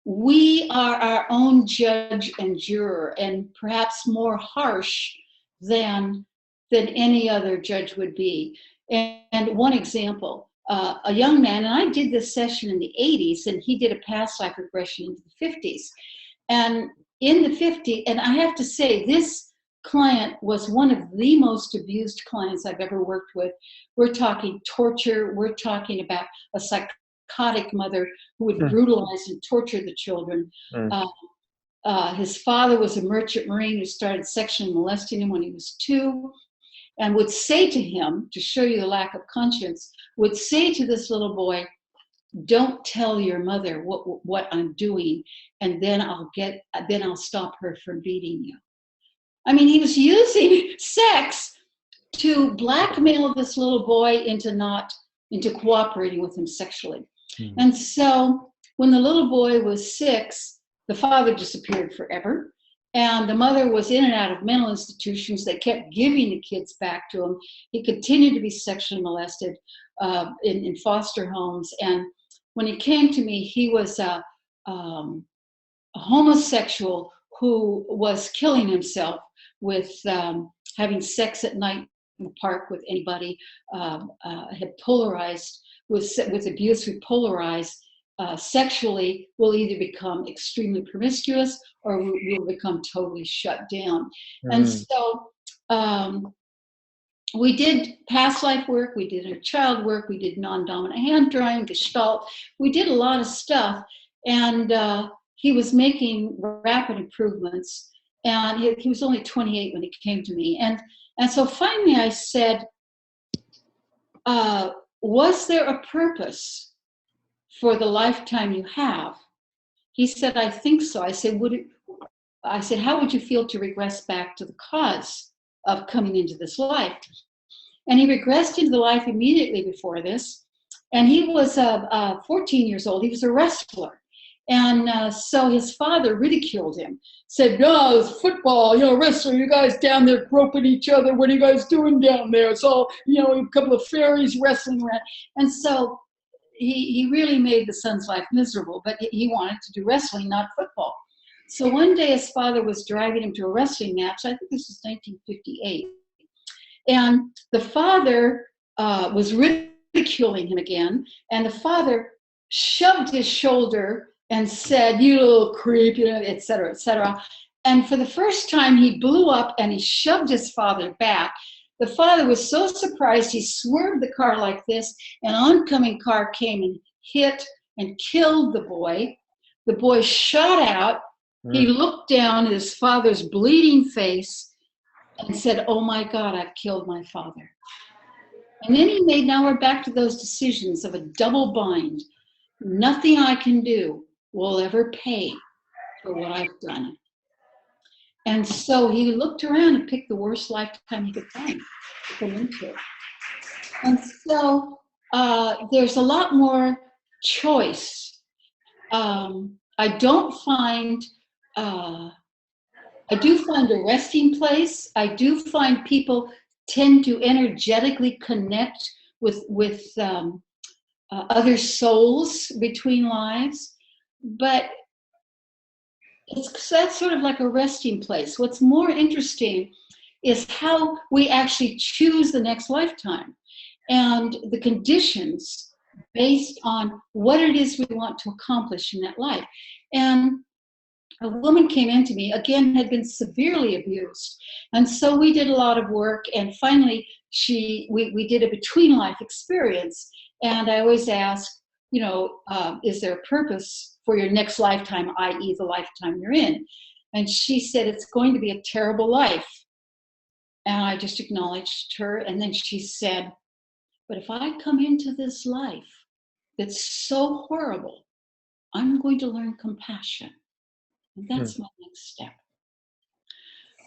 we are our own judge and juror, and perhaps more harsh than any other judge would be. And one example, a young man, and I did this session in the 80s, and he did a past life regression into the 50s. And in the 50s, and I have to say, this client was one of the most abused clients I've ever worked with. We're talking torture. We're talking about a psychotic mother who would brutalize and torture the children. His father was a merchant marine who started sexually molesting him when he was 2. And would say to him, to show you the lack of conscience, would say to this little boy, don't tell your mother what I'm doing, and then I'll stop her from beating you. I mean, he was using sex to blackmail this little boy into not into cooperating with him sexually. Mm-hmm. And so when the little boy was 6, the father disappeared forever. And the mother was in and out of mental institutions. They kept giving the kids back to him. He continued to be sexually molested in foster homes. And when he came to me, he was a homosexual who was killing himself with having sex at night in the park with anybody, had polarized with abuse, who polarized sexually, will either become extremely promiscuous or will become totally shut down. And so we did past life work, we did inner child work, we did non-dominant hand drawing, Gestalt. We did a lot of stuff, and he was making rapid improvements. And he was only 28 when he came to me. And so finally I said, was there a purpose for the lifetime you have? He said, I think so. I said, how would you feel to regress back to the cause of coming into this life? And he regressed into the life immediately before this. And he was 14 years old. He was a wrestler. And so his father ridiculed him, said, no, it's football, wrestling, you guys down there groping each other. What are you guys doing down there? It's all, a couple of fairies wrestling around. And so he really made the son's life miserable, but he wanted to do wrestling, not football. So one day his father was driving him to a wrestling match. I think this was 1958. And the father was ridiculing him again. And the father shoved his shoulder and said, you little creep, et cetera, et cetera. And for the first time, he blew up and he shoved his father back. The father was so surprised, he swerved the car like this. An oncoming car came and hit and killed the boy. The boy shot out. He looked down at his father's bleeding face and said, oh my God, I've killed my father. And then he made, now we're back to those decisions of a double bind. Nothing I can do will ever pay for what I've done. And so he looked around and picked the worst lifetime he could find to come into. And so there's a lot more choice. I do find a resting place. I do find people tend to energetically connect with other souls between lives, but that's sort of like a resting place. What's more interesting is how we actually choose the next lifetime and the conditions based on what it is we want to accomplish in that life. And a woman came into me, again, had been severely abused. And so we did a lot of work, and finally we did a between life experience. And I always ask, is there a purpose for your next lifetime, i.e. the lifetime you're in? And she said, it's going to be a terrible life. And I just acknowledged her. And then she said, but if I come into this life that's so horrible, I'm going to learn compassion. And that's my next step.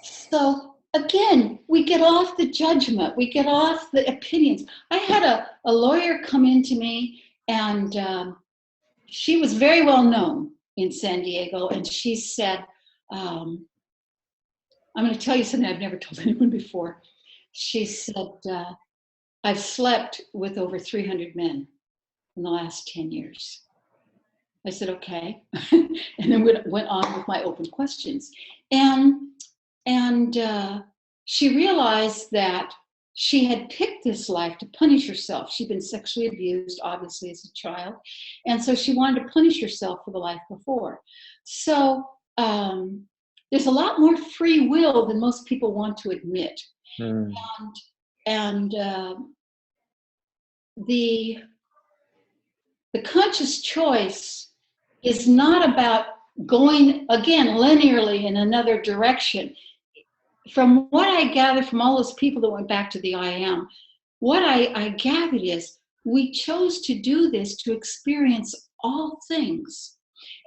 So again, we get off the judgment. We get off the opinions. I had a lawyer come into me, and she was very well known in San Diego. And she said, I'm going to tell you something I've never told anyone before. She said, I've slept with over 300 men in the last 10 years. I said, okay. And then went on with my open questions. And she realized that she had picked this life to punish herself. She'd been sexually abused, obviously, as a child. And so she wanted to punish herself for the life before. So there's a lot more free will than most people want to admit. And the conscious choice is not about going, again, linearly in another direction. From what I gathered from all those people that went back to the I am, what I gathered is we chose to do this to experience all things.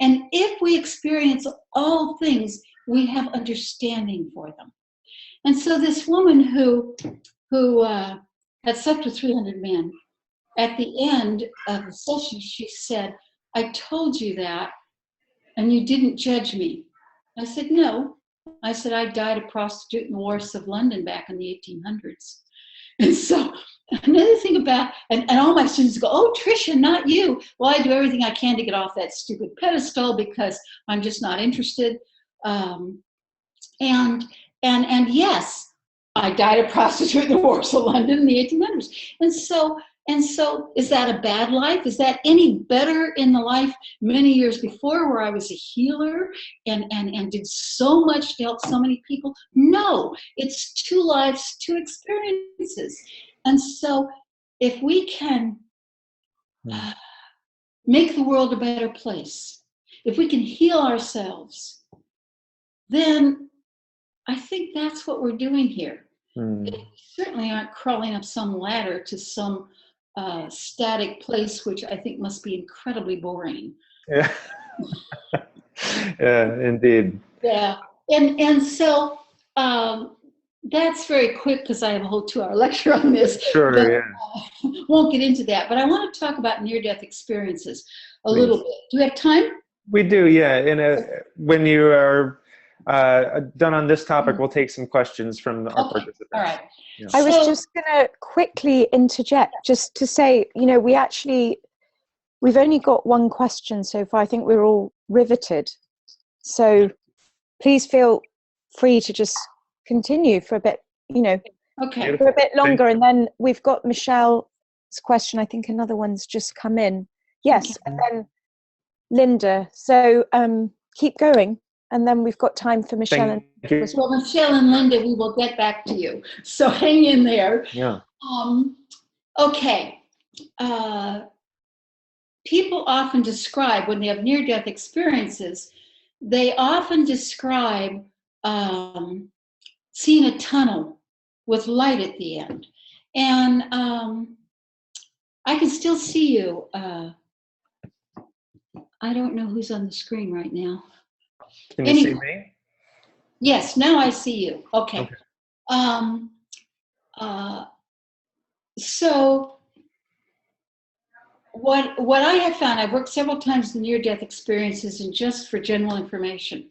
And if we experience all things, we have understanding for them. And so this woman who had slept with 300 men, at the end of the session, she said, I told you that, and you didn't judge me. I said, no. I said, I died a prostitute in the wharves of London back in the 1800s. And so another thing about, and all my students go, oh, Tricia, not you. Well, I do everything I can to get off that stupid pedestal because I'm just not interested. And yes, I died a prostitute in the wharves of London in the 1800s. And so is that a bad life? Is that any better in the life many years before where I was a healer and did so much to help so many people? No, it's two lives, two experiences. And so if we can make the world a better place, if we can heal ourselves, then I think that's what we're doing here. We certainly aren't crawling up some ladder to some static place, which I think must be incredibly boring. Yeah, yeah, indeed. Yeah, and so that's very quick because I have a whole 2-hour lecture on this. Sure, but, yeah. Won't get into that, but I want to talk about near-death experiences a little bit. Do we have time? We do, yeah. When you are done on this topic, we'll take some questions from our participants. All right. Yeah. I was just going to quickly interject just to say, we've only got one question so far. I think we're all riveted. So please feel free to just continue for a bit, Okay. for a bit longer. And then we've got Michelle's question. I think another one's just come in. Yes. Okay. And then Linda. So keep going. And then we've got time for Michelle. Well, Michelle and Linda, we will get back to you. So hang in there. Yeah. Okay. People often describe, when they have near-death experiences, they often describe seeing a tunnel with light at the end. And I can still see you. I don't know who's on the screen right now. Can you see me? Yes, now I see you. Okay. So what I have found, I've worked several times in near-death experiences, and just for general information,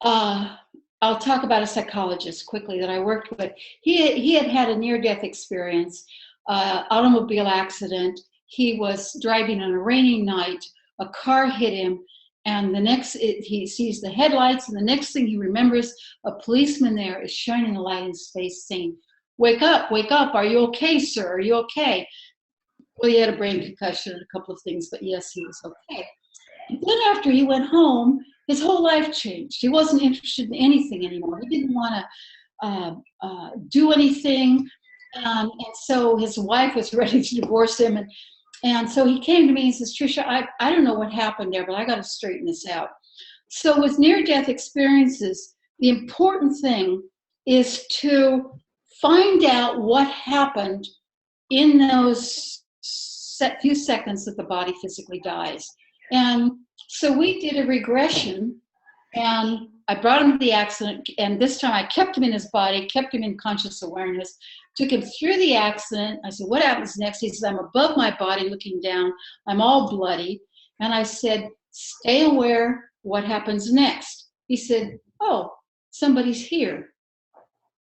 I'll talk about a psychologist quickly that I worked with. He had a near-death experience, automobile accident. He was driving on a rainy night. A car hit him. And he sees the headlights, and the next thing he remembers, a policeman there is shining a light in his face saying, wake up, are you okay, sir? Are you okay? Well, he had a brain concussion and a couple of things, but yes, he was okay. And then after he went home, his whole life changed. He wasn't interested in anything anymore. He didn't want to do anything. And so his wife was ready to divorce him. And so he came to me and says, Tricia, I don't know what happened there, but I got to straighten this out. So with near-death experiences, the important thing is to find out what happened in those few seconds that the body physically dies. And so we did a regression, and I brought him to the accident, and this time I kept him in his body, kept him in conscious awareness, took him through the accident. I said, what happens next? He said, I'm above my body looking down. I'm all bloody. And I said, stay aware. What happens next? He said, oh, somebody's here.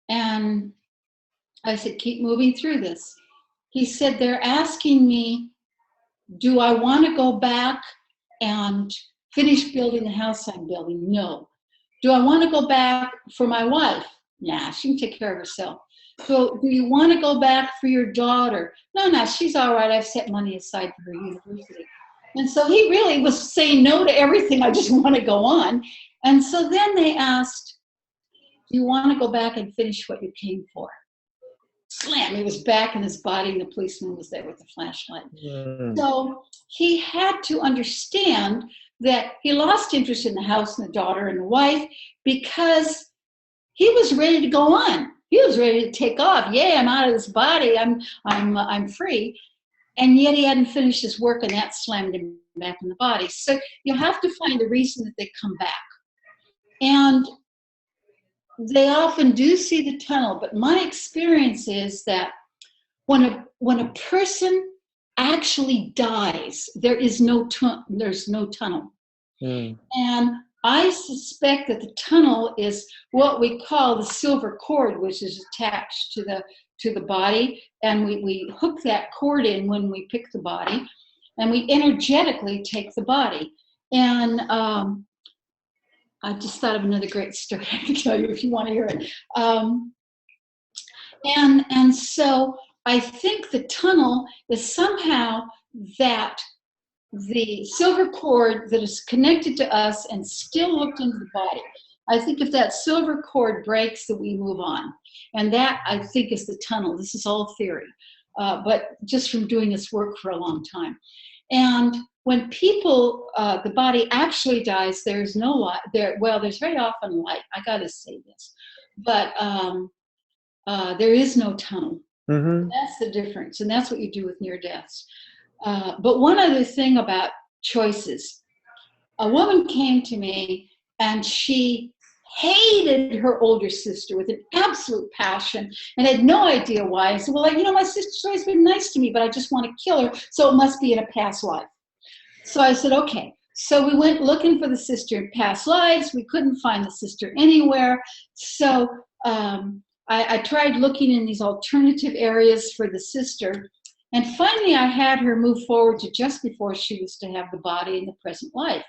And I said, keep moving through this. He said, they're asking me, do I want to go back and finish building the house I'm building? No. Do I want to go back for my wife? Nah, she can take care of herself. So do you want to go back for your daughter? No, she's all right. I've set money aside for her university. And so he really was saying no to everything. I just want to go on. And so then they asked, do you want to go back and finish what you came for? Slam, he was back in his body, and the policeman was there with the flashlight. So he had to understand that he lost interest in the house and the daughter and the wife because he was ready to go on. He was ready to take off. Yeah, I'm out of this body. I'm free. And yet he hadn't finished his work, and that slammed him back in the body. So you have to find the reason that they come back. And they often do see the tunnel, but my experience is that when a person actually dies, there's no tunnel. And I suspect that the tunnel is what we call the silver cord, which is attached to the body, and we hook that cord in when we pick the body, and we energetically take the body. And I just thought of another great story I can tell you if you want to hear it. And so I think the tunnel is somehow that the silver cord that is connected to us and still hooked into the body. I think if that silver cord breaks, that we move on. And that, I think, is the tunnel. This is all theory, but just from doing this work for a long time. And when people, the body actually dies, there's no light. There's very often light. I got to say this. But there is no tunnel. That's the difference. And that's what you do with near deaths. But one other thing about choices. A woman came to me and she hated her older sister with an absolute passion and had no idea why. I said, well, my sister's always been nice to me, but I just want to kill her, so it must be in a past life. So I said, okay. So we went looking for the sister in past lives. We couldn't find the sister anywhere. So I tried looking in these alternative areas for the sister. And finally, I had her move forward to just before she was to have the body in the present life.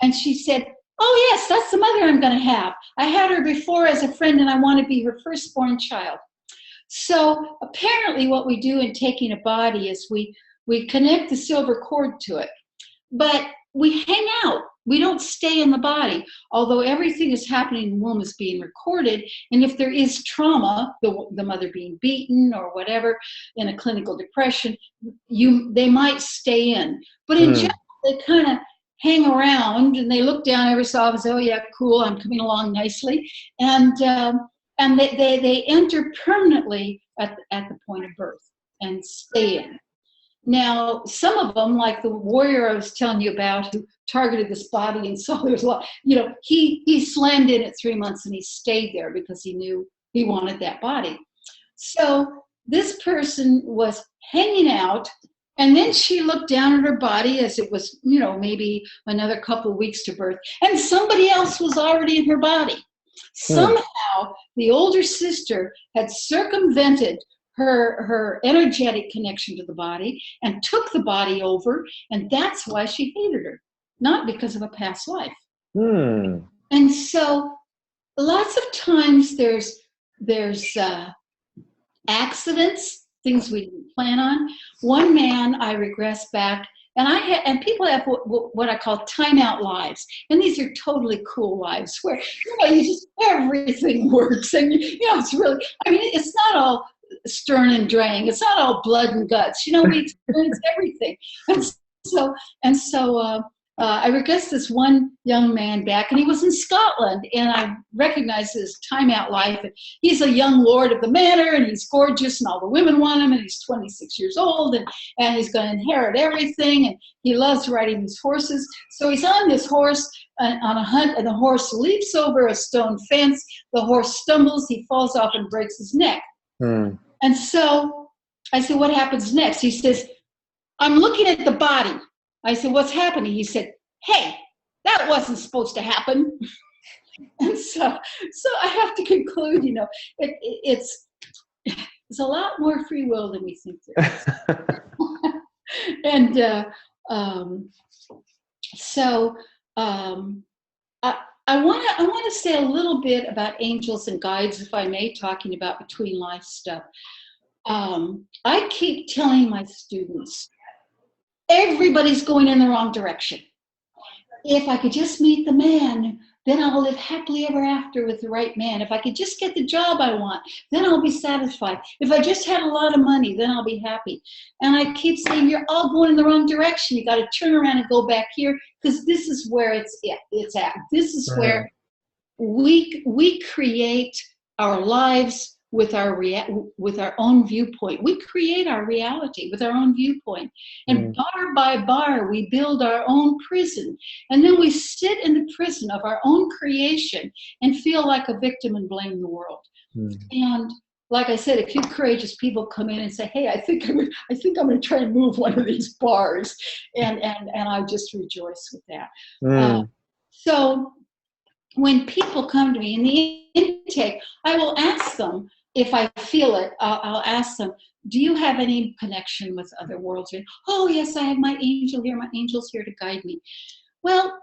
And she said, oh, yes, that's the mother I'm going to have. I had her before as a friend, and I want to be her firstborn child. So apparently what we do in taking a body is we connect the silver cord to it. But we hang out. We don't stay in the body, although everything is happening in the womb is being recorded. And if there is trauma, the mother being beaten or whatever, in a clinical depression, they might stay in. But in general, they kind of hang around and they look down every so often and say, oh yeah, cool, I'm coming along nicely. And they enter permanently at the point of birth and stay in. Now, some of them, like the warrior I was telling you about who targeted this body and saw there was a lot, he slammed in at 3 months and he stayed there because he knew he wanted that body. So this person was hanging out, and then she looked down at her body as it was, maybe another couple of weeks to birth, and somebody else was already in her body. Somehow, the older sister had circumvented her energetic connection to the body and took the body over, and that's why she hated her, not because of a past life. And so lots of times there's accidents, things we didn't plan on. One man, I regress back, and people have what I call timeout lives, and these are totally cool lives where everything works, and it's really, it's not all stern and draining. It's not all blood and guts. We experience everything. And so I regressed this one young man back, and he was in Scotland, and I recognized his timeout life. And he's a young lord of the manor, and he's gorgeous, and all the women want him, and he's 26 years old, and he's going to inherit everything, and he loves riding these horses. So he's on this horse on a hunt, and the horse leaps over a stone fence. The horse stumbles, he falls off and breaks his neck. And so I said, what happens next? He says, I'm looking at the body. I said, what's happening? He said, hey, that wasn't supposed to happen. And so I have to conclude, it's a lot more free will than we think there is. And I want to say a little bit about angels and guides, if I may, talking about between life stuff. I keep telling my students, everybody's going in the wrong direction. If I could just meet the man, then I'll live happily ever after with the right man. If I could just get the job I want, then I'll be satisfied. If I just had a lot of money, then I'll be happy. And I keep saying, you're all going in the wrong direction. You got to turn around and go back here, because this is where it's at. This is where we create our lives with our own viewpoint. We create our reality with our own viewpoint. And bar by bar, we build our own prison. And then we sit in the prison of our own creation and feel like a victim and blame the world. And like I said, a few courageous people come in and say, "Hey, I think I'm going to try and move one of these bars," and I just rejoice with that. So when people come to me in the intake, I will ask them if I feel it. I'll ask them, "Do you have any connection with other worlds?" And, "Oh yes, I have my angel here. My angel's here to guide me." Well,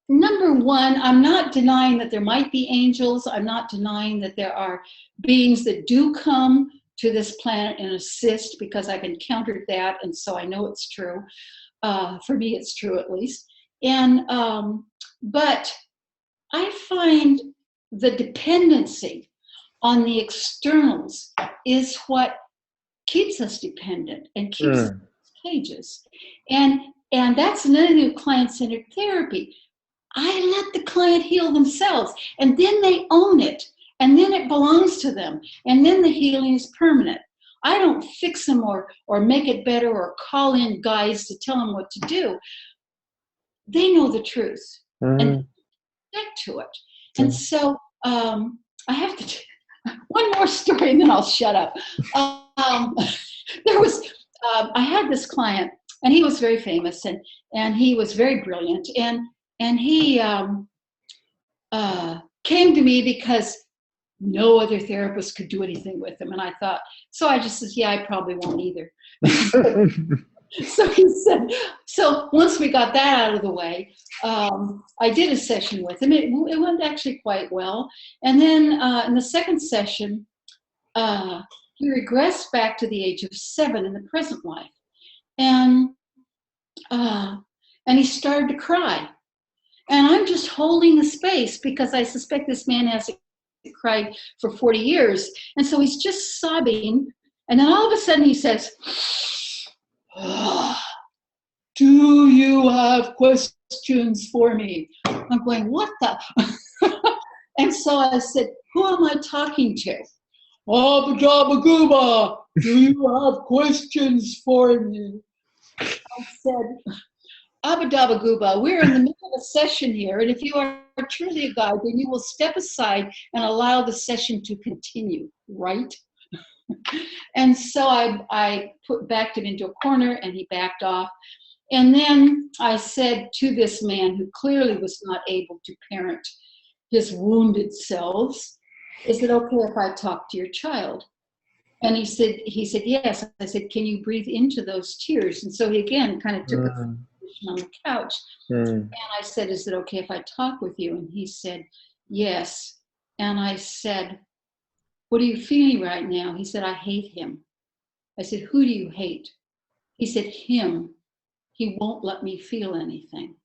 number one, I'm not denying that there might be angels. I'm not denying that there are beings that do come to this planet and assist, because I've encountered that, and so I know it's true. For me, it's true at least. And but I find the dependency on the externals is what keeps us dependent and keeps us in cages. And that's another new client-centered therapy. I let the client heal themselves, and then they own it, and then it belongs to them, and then the healing is permanent. I don't fix them or make it better or call in guys to tell them what to do. They know the truth and get to it. And so I have to one more story, and then I'll shut up. I had this client, and he was very famous, and he was very brilliant, and he came to me because no other therapist could do anything with him. And I thought, so I just said, "Yeah, I probably won't either." So he said, so once we got that out of the way, I did a session with him. It went actually quite well. And then in the second session, he regressed back to the age of 7 in the present life. And he started to cry. And I'm just holding the space because I suspect this man hasn't cried for 40 years. And so he's just sobbing. And then all of a sudden he says, "Do you have questions for me?" I'm going, "What the?" And so I said, "Who am I talking to?" "Abba Dabba Gooba, do you have questions for me?" I said, "Abba Dabba Gooba, we're in the middle of a session here, and if you are truly a guide, then you will step aside and allow the session to continue, right?" And so I backed him into a corner, and he backed off. And then I said to this man, who clearly was not able to parent his wounded selves, "Is it okay if I talk to your child?" And he said, "Yes." I said, "Can you breathe into those tears?" And so he again kind of took a position on the couch. And I said, "Is it okay if I talk with you?" And he said, "Yes." And I said, "What are you feeling right now?" He said, "I hate him." I said, "Who do you hate?" He said, "Him. He won't let me feel anything."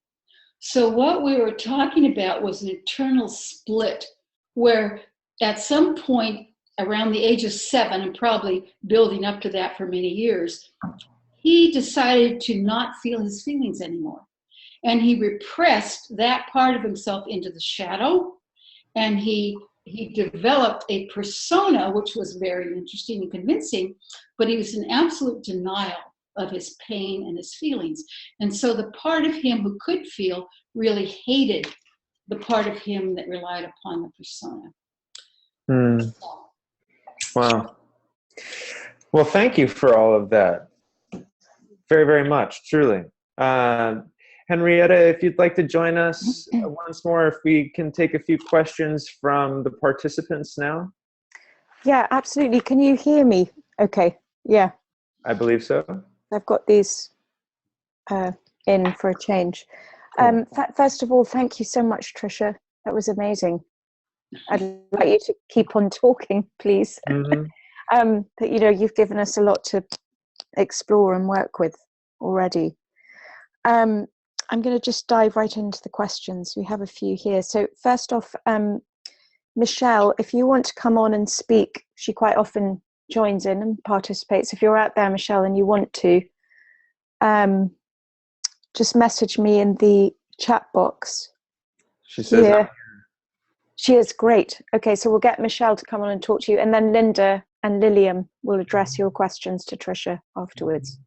So what we were talking about was an internal split, where at some point around the age of 7, and probably building up to that for many years, he decided to not feel his feelings anymore. And he repressed that part of himself into the shadow, and he developed a persona, which was very interesting and convincing, but he was in absolute denial of his pain and his feelings. And so the part of him who could feel really hated the part of him that relied upon the persona. Wow. Well, thank you for all of that. Very, very much, truly. Henrietta, if you'd like to join us once more, if we can take a few questions from the participants now. Yeah, absolutely. Can you hear me? Okay. Yeah. I believe so. I've got these in for a change. Cool. First of all, thank you so much, Tricia. That was amazing. I'd like you to keep on talking, please. But you've given us a lot to explore and work with already. I'm going to just dive right into the questions. We have a few here. So first off, Michelle, if you want to come on and speak, she quite often joins in and participates. If you're out there, Michelle, and you want to, just message me in the chat box. She says, yeah. She is great. Okay, so we'll get Michelle to come on and talk to you, and then Linda and Lillian will address your questions to Tricia afterwards.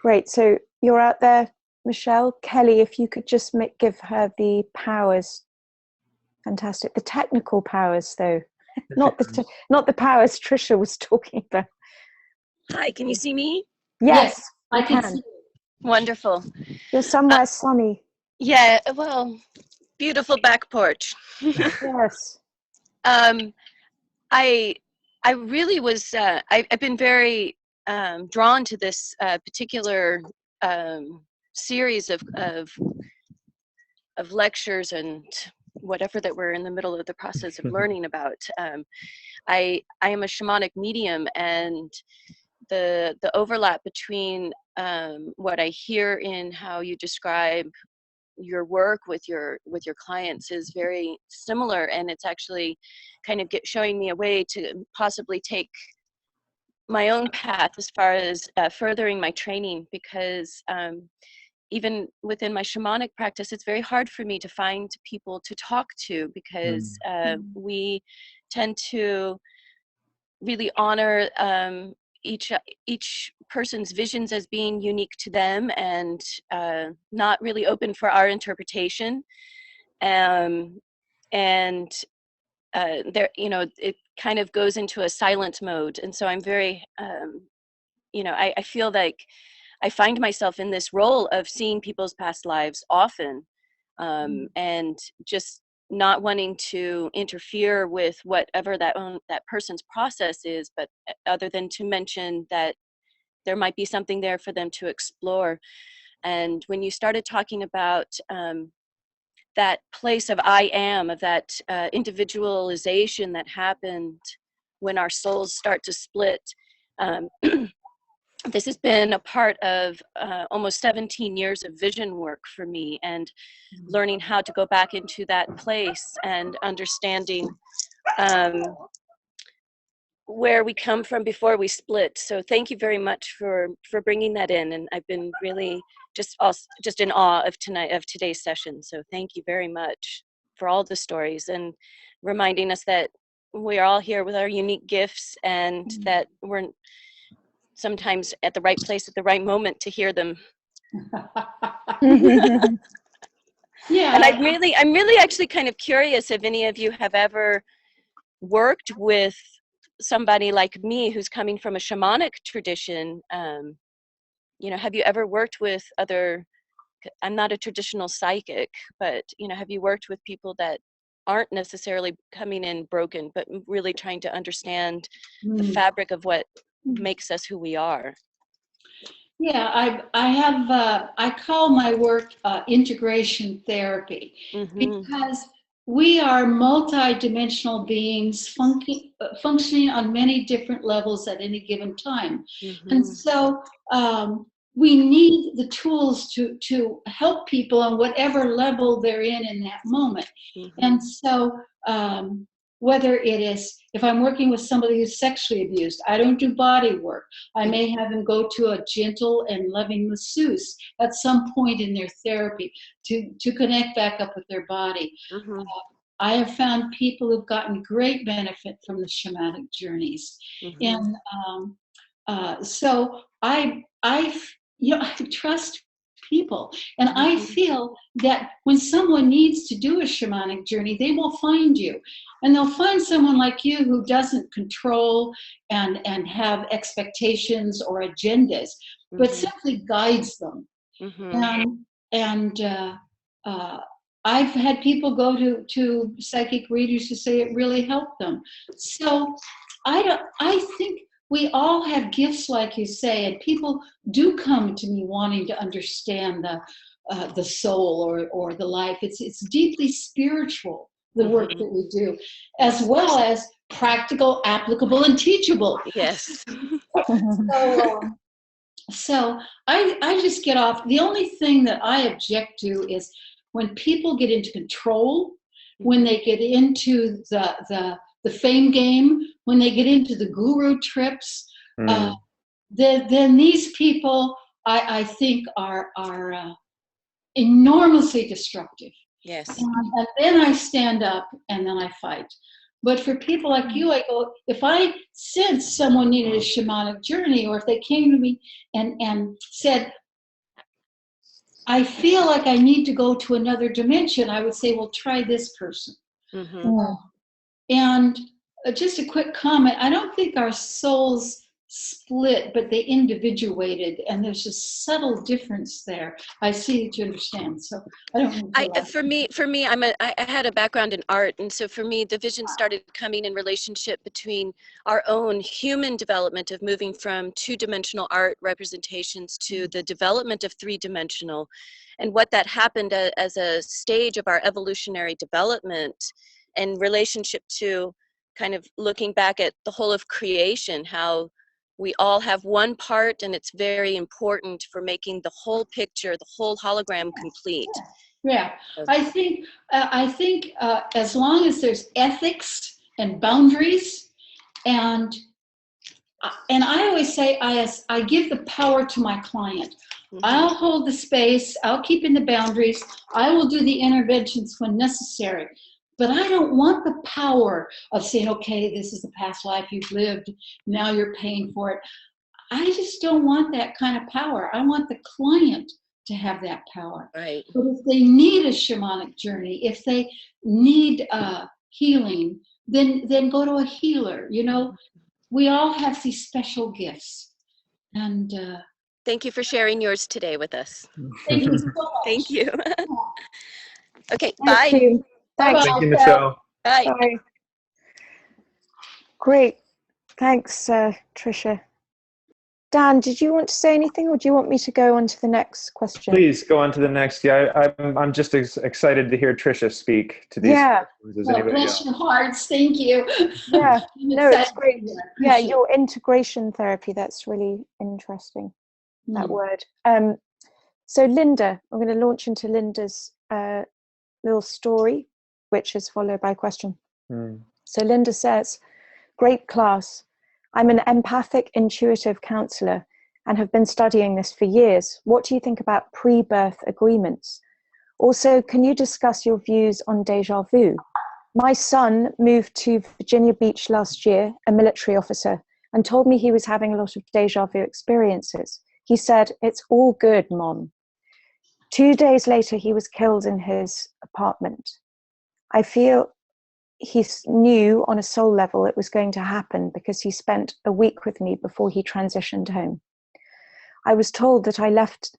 Great, so you're out there, Michelle. Kelly, if you could just give her the powers. Fantastic. The technical powers, though. not the powers Trisha was talking about. Hi, can you see me? Yes, I can. can see. Wonderful. You're somewhere sunny. Yeah, well, beautiful back porch. Yes. I really was, I've been very drawn to this particular series of lectures and whatever that we're in the middle of the process of learning about. I am a shamanic medium, and the overlap between what I hear in how you describe your work with your clients is very similar, and it's actually kind of showing me a way to possibly take my own path as far as furthering my training, because even within my shamanic practice, it's very hard for me to find people to talk to, because we tend to really honor each person's visions as being unique to them, and not really open for our interpretation. And there, it kind of goes into a silent mode. And so I'm very, I feel like I find myself in this role of seeing people's past lives often, and just not wanting to interfere with whatever that person's process is, but other than to mention that there might be something there for them to explore. And when you started talking about that place of I am, of that individualization that happened when our souls start to split, this has been a part of almost 17 years of vision work for me, and learning how to go back into that place and understanding where we come from before we split. So thank you very much for bringing that in, and I've been really just in awe of today's session. So thank you very much for all the stories, and reminding us that we are all here with our unique gifts, and that we're sometimes at the right place at the right moment to hear them. Yeah. And I'm really actually kind of curious if any of you have ever worked with somebody like me who's coming from a shamanic tradition. Have you ever worked with I'm not a traditional psychic, but have you worked with people that aren't necessarily coming in broken, but really trying to understand the fabric of what makes us who we are? Yeah, I call my work integration therapy, because we are multi-dimensional beings functioning on many different levels at any given time. And so we need the tools to help people on whatever level they're in that moment. And so whether it is, if I'm working with somebody who's sexually abused, I don't do body work. I may have them go to a gentle and loving masseuse at some point in their therapy to connect back up with their body. I have found people who've gotten great benefit from the shamanic journeys. And so I trust people, and I feel that when someone needs to do a shamanic journey, they will find you, and they'll find someone like you who doesn't control and have expectations or agendas, but simply guides them. And I've had people go to psychic readers who say it really helped them. So I think we all have gifts, like you say, and people do come to me wanting to understand the soul or the life. It's deeply spiritual, the work that we do, as well as practical, applicable, and teachable. Yes. So I just get off. The only thing that I object to is when people get into control, when they get into the fame game, when they get into the guru trips, then these people, I think, are enormously destructive. Yes. And then I stand up and then I fight. But for people like you, I go, if I sense someone needed a shamanic journey, or if they came to me and said, I feel like I need to go to another dimension, I would say, well, try this person. And just a quick comment. I don't think our souls split, but they individuated, and there's a subtle difference there. I see that you understand, so I don't know. For me, I had a background in art, and so for me, the vision started coming in relationship between our own human development of moving from two-dimensional art representations to the development of three-dimensional, and what that happened as a stage of our evolutionary development in relationship to kind of looking back at the whole of creation, how we all have one part, and it's very important for making the whole picture, the whole hologram complete. Yeah, I think as long as there's ethics and boundaries, and I always say I give the power to my client. Mm-hmm. I'll hold the space, I'll keep in the boundaries, I will do the interventions when necessary. But I don't want the power of saying, okay, this is the past life you've lived, now you're paying for it. I just don't want that kind of power. I want the client to have that power. Right. But if they need a shamanic journey, if they need healing, then go to a healer. You know, we all have these special gifts. And thank you for sharing yours today with us. Thank you so much. Thank you. Okay, Thank bye. you. Thanks. Thank you, Michelle. Bye. Bye. Great. Thanks, Tricia. Dan, did you want to say anything, or do you want me to go on to the next question? Please go on to the next. Yeah, I'm just excited to hear Tricia speak to these questions. As anybody bless else. your hearts. Thank you. Yeah, no, it's great. Yeah, your integration therapy, that's really interesting, that word. So Linda, I'm going to launch into Linda's little story, which is followed by a question. So Linda says, great class. I'm an empathic intuitive counselor and have been studying this for years. What do you think about pre-birth agreements? Also, can you discuss your views on deja vu? My son moved to Virginia Beach last year, a military officer, and told me he was having a lot of deja vu experiences. He said, "It's all good, Mom." 2 days later, he was killed in his apartment. I feel he knew on a soul level it was going to happen because he spent a week with me before he transitioned home. I was told that I left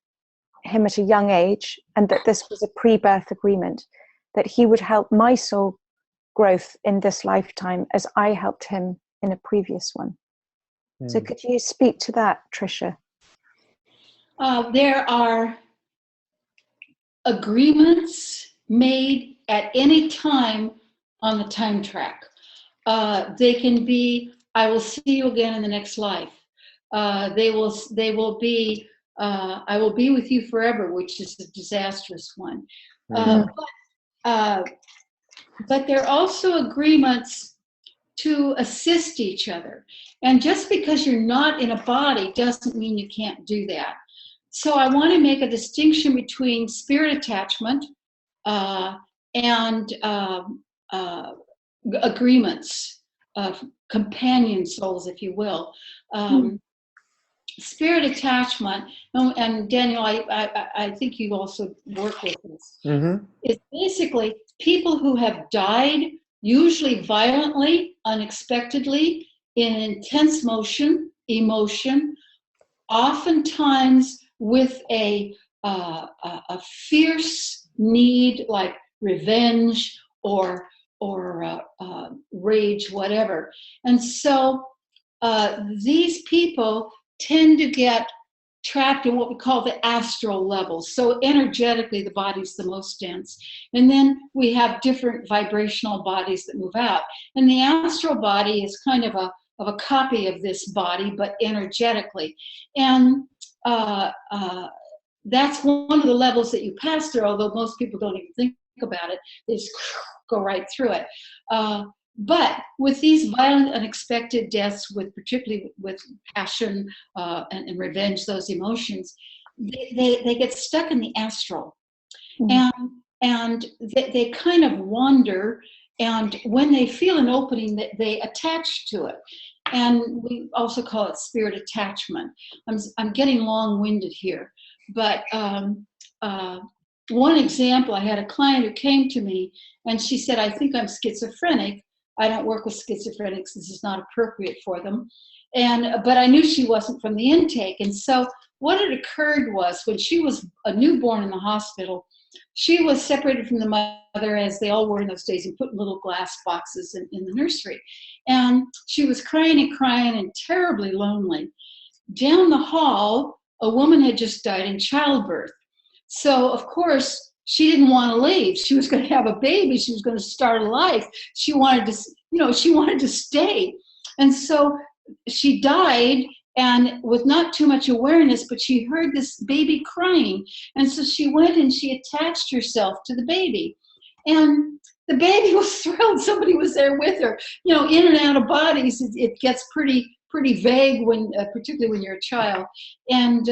him at a young age and that this was a pre-birth agreement, that he would help my soul growth in this lifetime as I helped him in a previous one. So could you speak to that, Tricia? There are agreements made at any time on the time track. They can be, I will see you again in the next life. They will be, I will be with you forever, which is a disastrous one. But there are also agreements to assist each other. And just because you're not in a body doesn't mean you can't do that. So I want to make a distinction between spirit attachment and agreements of companion souls, if you will. Spirit attachment, and Daniel, I think you also work with this. It's basically people who have died, usually violently, unexpectedly, in intense emotion, oftentimes with a fierce need, like revenge or rage, whatever. And so these people tend to get trapped in what we call the astral level. So energetically, the body's the most dense. And then we have different vibrational bodies that move out. And the astral body is kind of a copy of this body, but energetically. And that's one of the levels that you pass through, although most people don't even think about it. They just go right through it. But with these violent, unexpected deaths, particularly with passion and revenge, those emotions, they get stuck in the astral. And they kind of wander, and when they feel an opening, they attach to it. And we also call it spirit attachment. I'm getting long-winded here, but one example, I had a client who came to me and she said, "I think I'm schizophrenic I don't work with schizophrenics. This is not appropriate for them. But I knew she wasn't from the intake. And so what had occurred was when she was a newborn in the hospital, she was separated from the mother, as they all were in those days, and put in little glass boxes in the nursery. And she was crying and crying and terribly lonely. Down the hall, a woman had just died in childbirth. So, of course, she didn't want to leave. She was going to have a baby. She was going to start a life. She wanted to, she wanted to stay. And so she died, and with not too much awareness, but she heard this baby crying. And so she went and she attached herself to the baby. And the baby was thrilled somebody was there with her. In and out of bodies, it gets pretty vague when, particularly when you're a child. And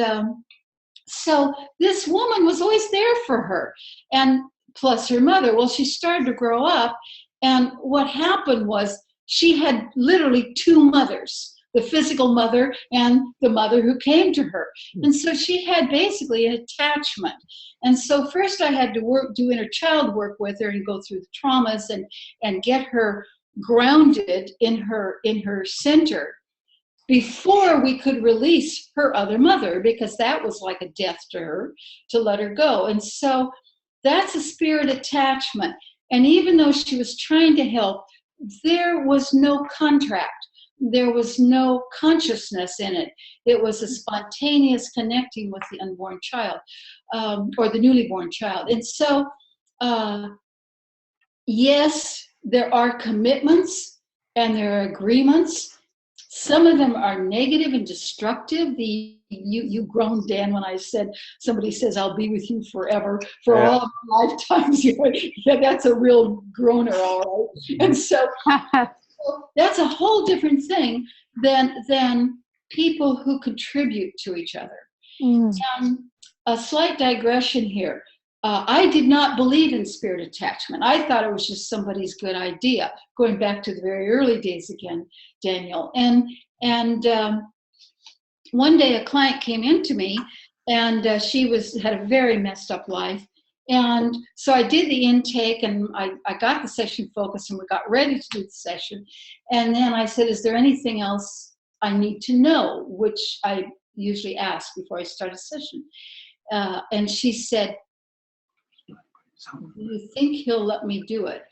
so this woman was always there for her, and plus her mother. Well, she started to grow up, and what happened was she had literally two mothers, the physical mother and the mother who came to her. And so she had basically an attachment. And so first I had to do inner child work with her and go through the traumas and get her grounded in her center before we could release her other mother, because that was like a death to her, to let her go. And so that's a spirit attachment. And even though she was trying to help, there was no contract. There was no consciousness in it. It was a spontaneous connecting with the unborn child, or the newly born child. And so, yes, there are commitments and there are agreements. Some of them are negative and destructive. You groaned, Dan, when I said, somebody says, I'll be with you forever for all of our lifetimes. Yeah, that's a real groaner, all right. And so that's a whole different thing than people who contribute to each other. A slight digression here. I did not believe in spirit attachment. I thought it was just somebody's good idea, going back to the very early days again, Daniel. And one day a client came into me, and she had a very messed up life. And so I did the intake, and I got the session focused, and we got ready to do the session. And then I said, is there anything else I need to know? Which I usually ask before I start a session. And she said, do you think he'll let me do it?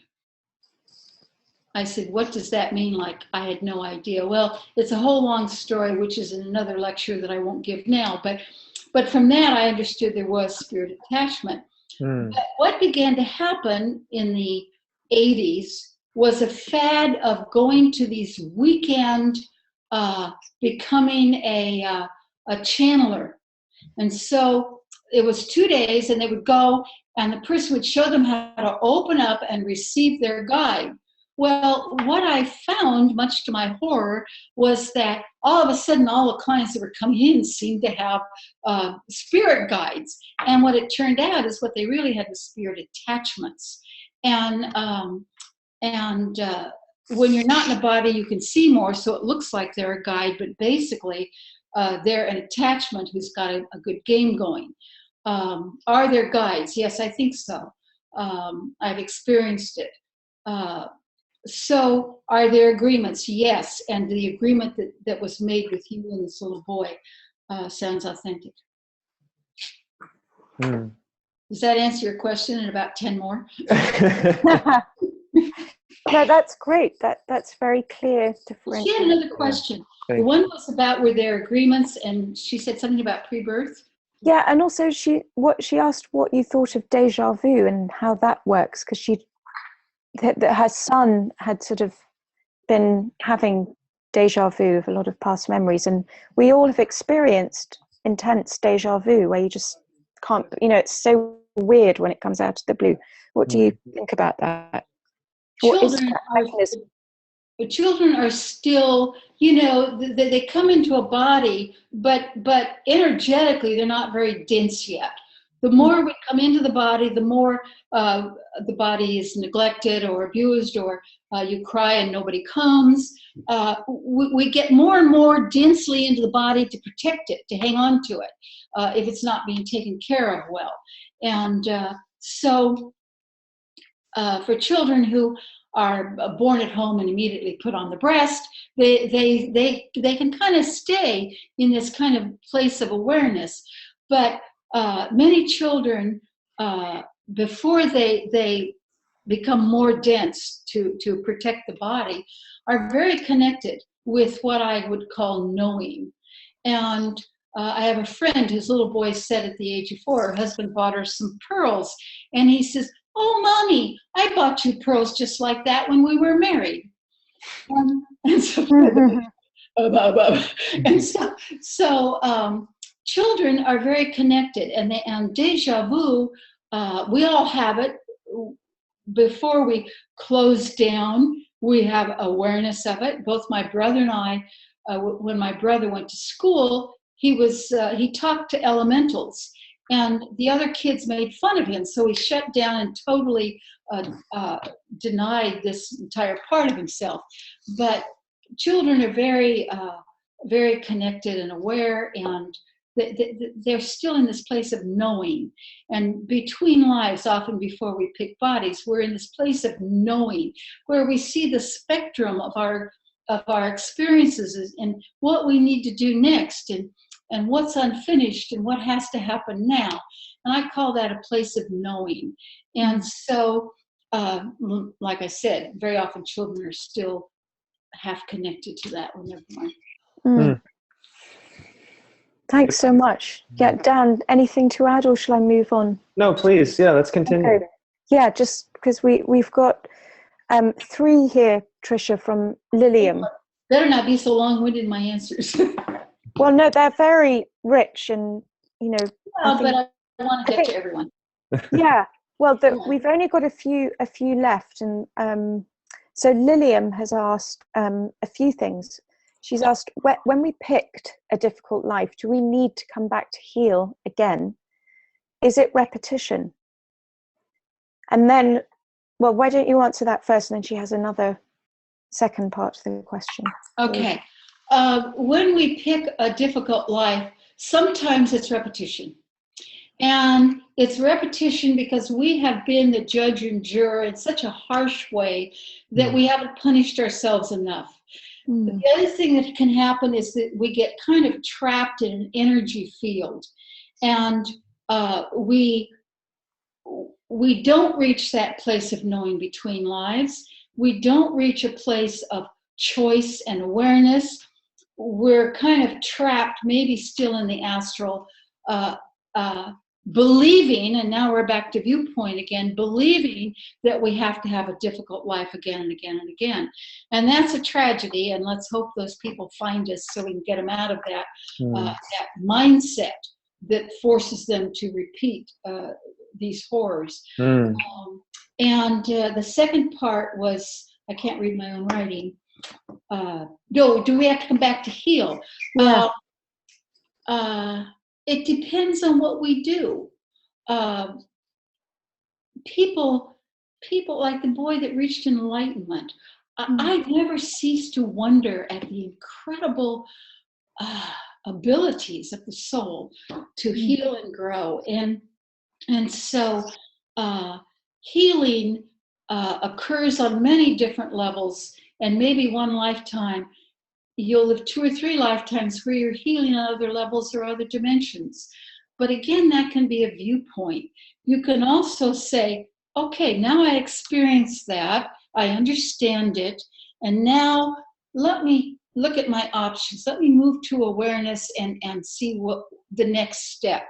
I said, what does that mean? Like, I had no idea. Well, it's a whole long story, which is in another lecture that I won't give now. But from that, I understood there was spirit attachment. But what began to happen in the 80s was a fad of going to these weekend, becoming a channeler. And so it was 2 days, and they would go, and the person would show them how to open up and receive their guide. Well, what I found, much to my horror, was that all of a sudden all the clients that were coming in seemed to have spirit guides. And what it turned out is what they really had was spirit attachments. And when you're not in a body, you can see more, so it looks like they're a guide, but basically they're an attachment who's got a good game going. Are there guides? Yes, I think so. I've experienced it. So are there agreements? Yes. And the agreement that was made with you and this little boy sounds authentic. Does that answer your question in about 10 more? No, that's great. That's very clear. She had another question. The one was about, were there agreements? And she said something about pre-birth. Yeah, and also she asked what you thought of deja vu and how that works, because her son had sort of been having deja vu of a lot of past memories, and we all have experienced intense deja vu where you just can't, it's so weird when it comes out of the blue. What do you think about that? Children are still, they come into a body, but energetically they're not very dense yet. The more we come into the body, the more the body is neglected or abused, or you cry and nobody comes. We get more and more densely into the body to protect it, to hang on to it, if it's not being taken care of well. And so for children who are born at home and immediately put on the breast, they can kind of stay in this kind of place of awareness. But many children, before they become more dense to protect the body, are very connected with what I would call knowing. And I have a friend whose little boy said at the age of 4, her husband bought her some pearls, and he says, "Oh, Mommy, I bought you pearls just like that when we were married." And so, children are very connected, and deja vu, we all have it. Before we close down, we have awareness of it. Both my brother and I, when my brother went to school, he talked to elementals, and the other kids made fun of him, so he shut down and totally denied this entire part of himself. But children are very, very connected and aware, and they're still in this place of knowing. And between lives, often before we pick bodies, we're in this place of knowing, where we see the spectrum of our experiences and what we need to do next, and what's unfinished and what has to happen now. And I call that a place of knowing. And so, like I said, very often children are still half connected to that when they're born. Mm. Thanks so much. Yeah, Dan, anything to add, or shall I move on? No, please. Yeah, let's continue. Okay. Yeah, just because we've got 3 here, Tricia, from Lilium. Better not be so long-winded, my answers. Well, no, they're very rich, and but I want to get to everyone. Yeah. Well, we've only got a few left, and so Lilium has asked a few things. She's asked, when we picked a difficult life, do we need to come back to heal again? Is it repetition? And then, well, why don't you answer that first, and then she has another second part to the question. Okay. When we pick a difficult life, sometimes it's repetition. And it's repetition because we have been the judge and juror in such a harsh way that we haven't punished ourselves enough. The other thing that can happen is that we get kind of trapped in an energy field, and we don't reach that place of knowing between lives. We don't reach a place of choice and awareness. We're kind of trapped, maybe still in the astral, believing, and now we're back to viewpoint again, believing that we have to have a difficult life again and again and again. And that's a tragedy, and let's hope those people find us so we can get them out of that, that mindset that forces them to repeat these horrors. And the second part was, I can't read my own writing. No, do we have to come back to heal? Yeah. It depends on what we do. People like the boy that reached enlightenment. I've never ceased to wonder at the incredible abilities of the soul to heal and grow. And so healing occurs on many different levels, and maybe one lifetime you'll live 2 or 3 lifetimes where you're healing on other levels or other dimensions. But again, that can be a viewpoint. You can also say, okay, now I experienced that, I understand it, and now let me look at my options. Let me move to awareness and see what the next step.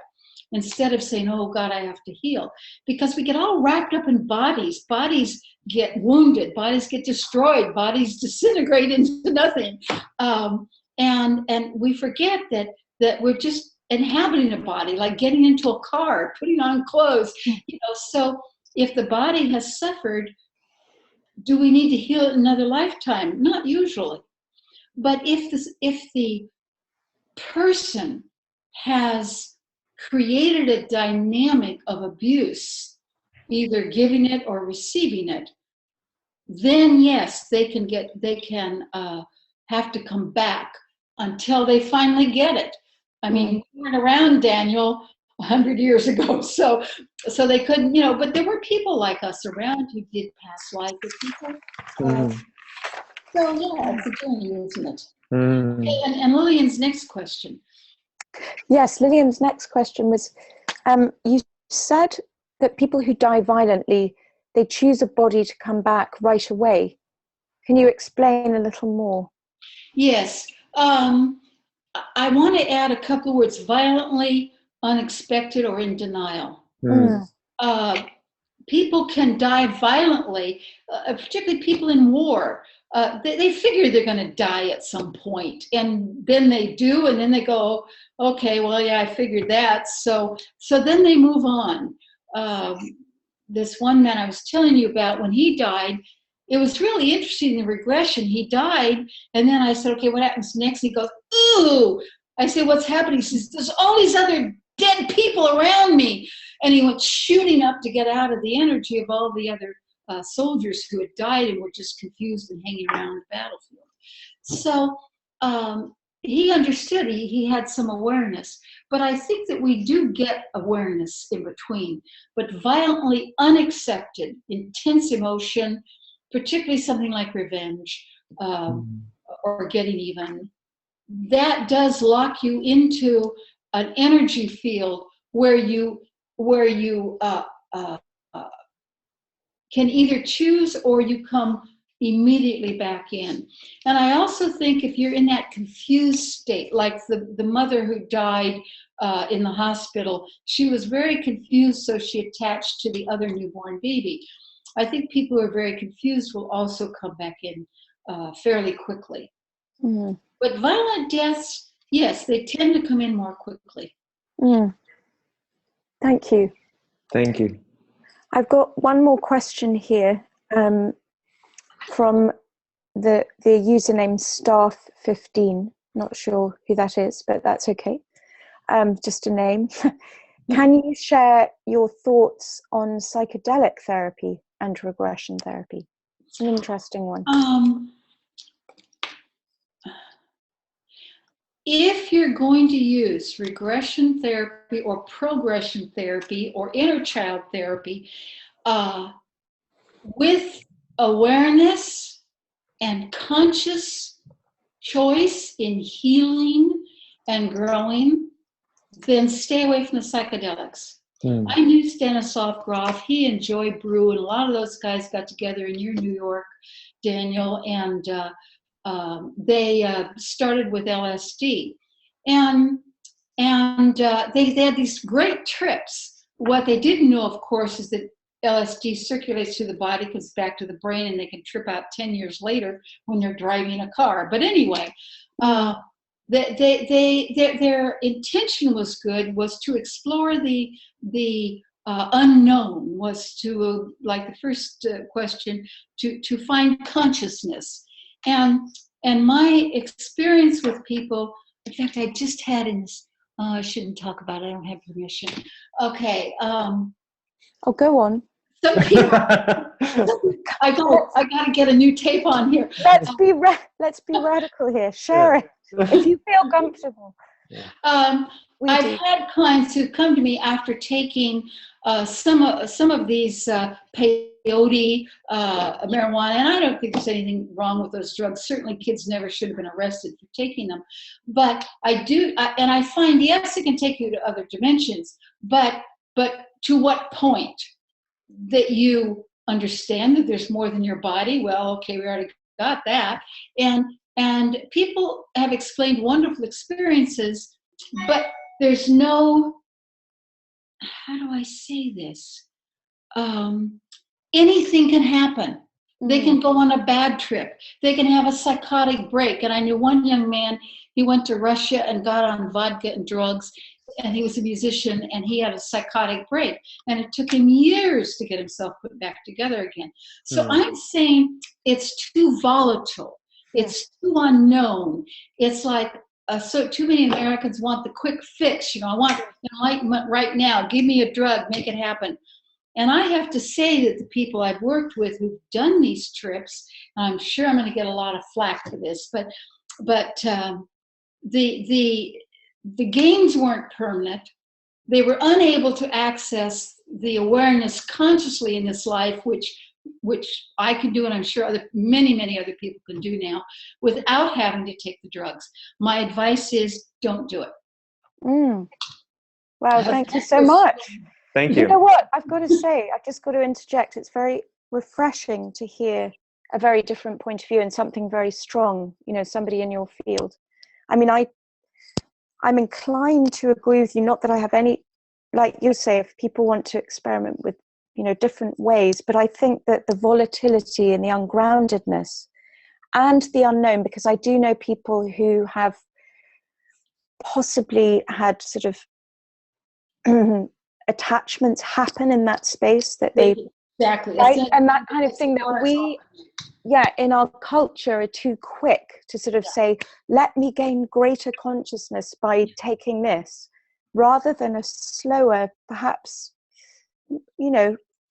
Instead of saying, oh God, I have to heal. Because we get all wrapped up in bodies. Bodies get wounded, bodies get destroyed, bodies disintegrate into nothing. And we forget that we're just inhabiting a body, like getting into a car, putting on clothes. So if the body has suffered, do we need to heal it another lifetime? Not usually. But if the person has created a dynamic of abuse, either giving it or receiving it, then yes, they can have to come back until they finally get it. I mean, you weren't around, Daniel, 100 years ago. So they couldn't, but there were people like us around who did past life with people. So yeah, it's a journey, isn't it? And Lillian's next question. Yes, Lillian's next question was, you said that people who die violently, they choose a body to come back right away. Can you explain a little more? Yes. I want to add a couple of words: violently, unexpected, or in denial. People can die violently, particularly people in war. They figure they're going to die at some point, and then they do, and then they go, okay, well, yeah, I figured that. So then they move on. This one man I was telling you about, when he died, it was really interesting, the regression. He died, and then I said, okay, what happens next? He goes, ooh. I said, what's happening? He says, there's all these other dead people around me. And he went shooting up to get out of the energy of all the other soldiers who had died and were just confused and hanging around the battlefield. So he understood, he had some awareness. But I think that we do get awareness in between. But violently unaccepted, intense emotion, particularly something like revenge or getting even, that does lock you into an energy field where you can either choose or you come immediately back in. And I also think if you're in that confused state, like the mother who died in the hospital, she was very confused, so she attached to the other newborn baby. I think people who are very confused will also come back in fairly quickly. But violent deaths, yes, they tend to come in more quickly. Thank you. Thank you. I've got one more question here from the username Staff15. Not sure who that is, but that's okay. Just a name. Can you share your thoughts on psychedelic therapy and regression therapy? It's an interesting one. If you're going to use regression therapy or progression therapy or inner child therapy with awareness and conscious choice in healing and growing, then stay away from the psychedelics. I knew Stanislav Grof. He and Joy Brew and a lot of those guys got together in your New York, Daniel, and they started with LSD, and they had these great trips. What they didn't know, of course, is that LSD circulates through the body, comes back to the brain, and they can trip out 10 years later when they're driving a car. But anyway, their intention was good, was to explore the unknown, was to, like the first question, to find consciousness. And my experience with people, in fact, I just had in this, I shouldn't talk about it, I don't have permission. Okay. I'll go on. Some people, I got to get a new tape on here. Let's be radical here. Share it if you feel comfortable. I've had clients who come to me after taking some of these peyote, marijuana, and I don't think there's anything wrong with those drugs. Certainly kids never should have been arrested for taking them. But and I find, yes, it can take you to other dimensions, but to what point? That you understand that there's more than your body. Well, okay, we already got that. And people have explained wonderful experiences, but there's no, how do I say this? Anything can happen. They can go on a bad trip. They can have a psychotic break. And I knew one young man, he went to Russia and got on vodka and drugs, and he was a musician, and he had a psychotic break. And it took him years to get himself put back together again. So I'm saying it's too volatile. It's too unknown. It's like, so too many Americans want the quick fix. I want enlightenment right now. Give me a drug, make it happen. And I have to say that the people I've worked with who've done these trips, and I'm sure I'm going to get a lot of flack for this, but the gains weren't permanent. they were unable to access the awareness consciously in this life, which I can do, and I'm sure many other people can do now, without having to take the drugs. My advice is don't do it. Wow, thank you so much. Thank you. You know what? I've got to say, I've just got to interject. It's very refreshing to hear a very different point of view and something very strong, somebody in your field. I mean, I'm inclined to agree with you, not that I have any, like you say, if people want to experiment with, different ways, but I think that the volatility and the ungroundedness and the unknown, because I do know people who have possibly had sort of attachments happen in that space that they exactly right, and that kind of thing that we in our culture are too quick to sort of say, let me gain greater consciousness by taking this, rather than a slower, perhaps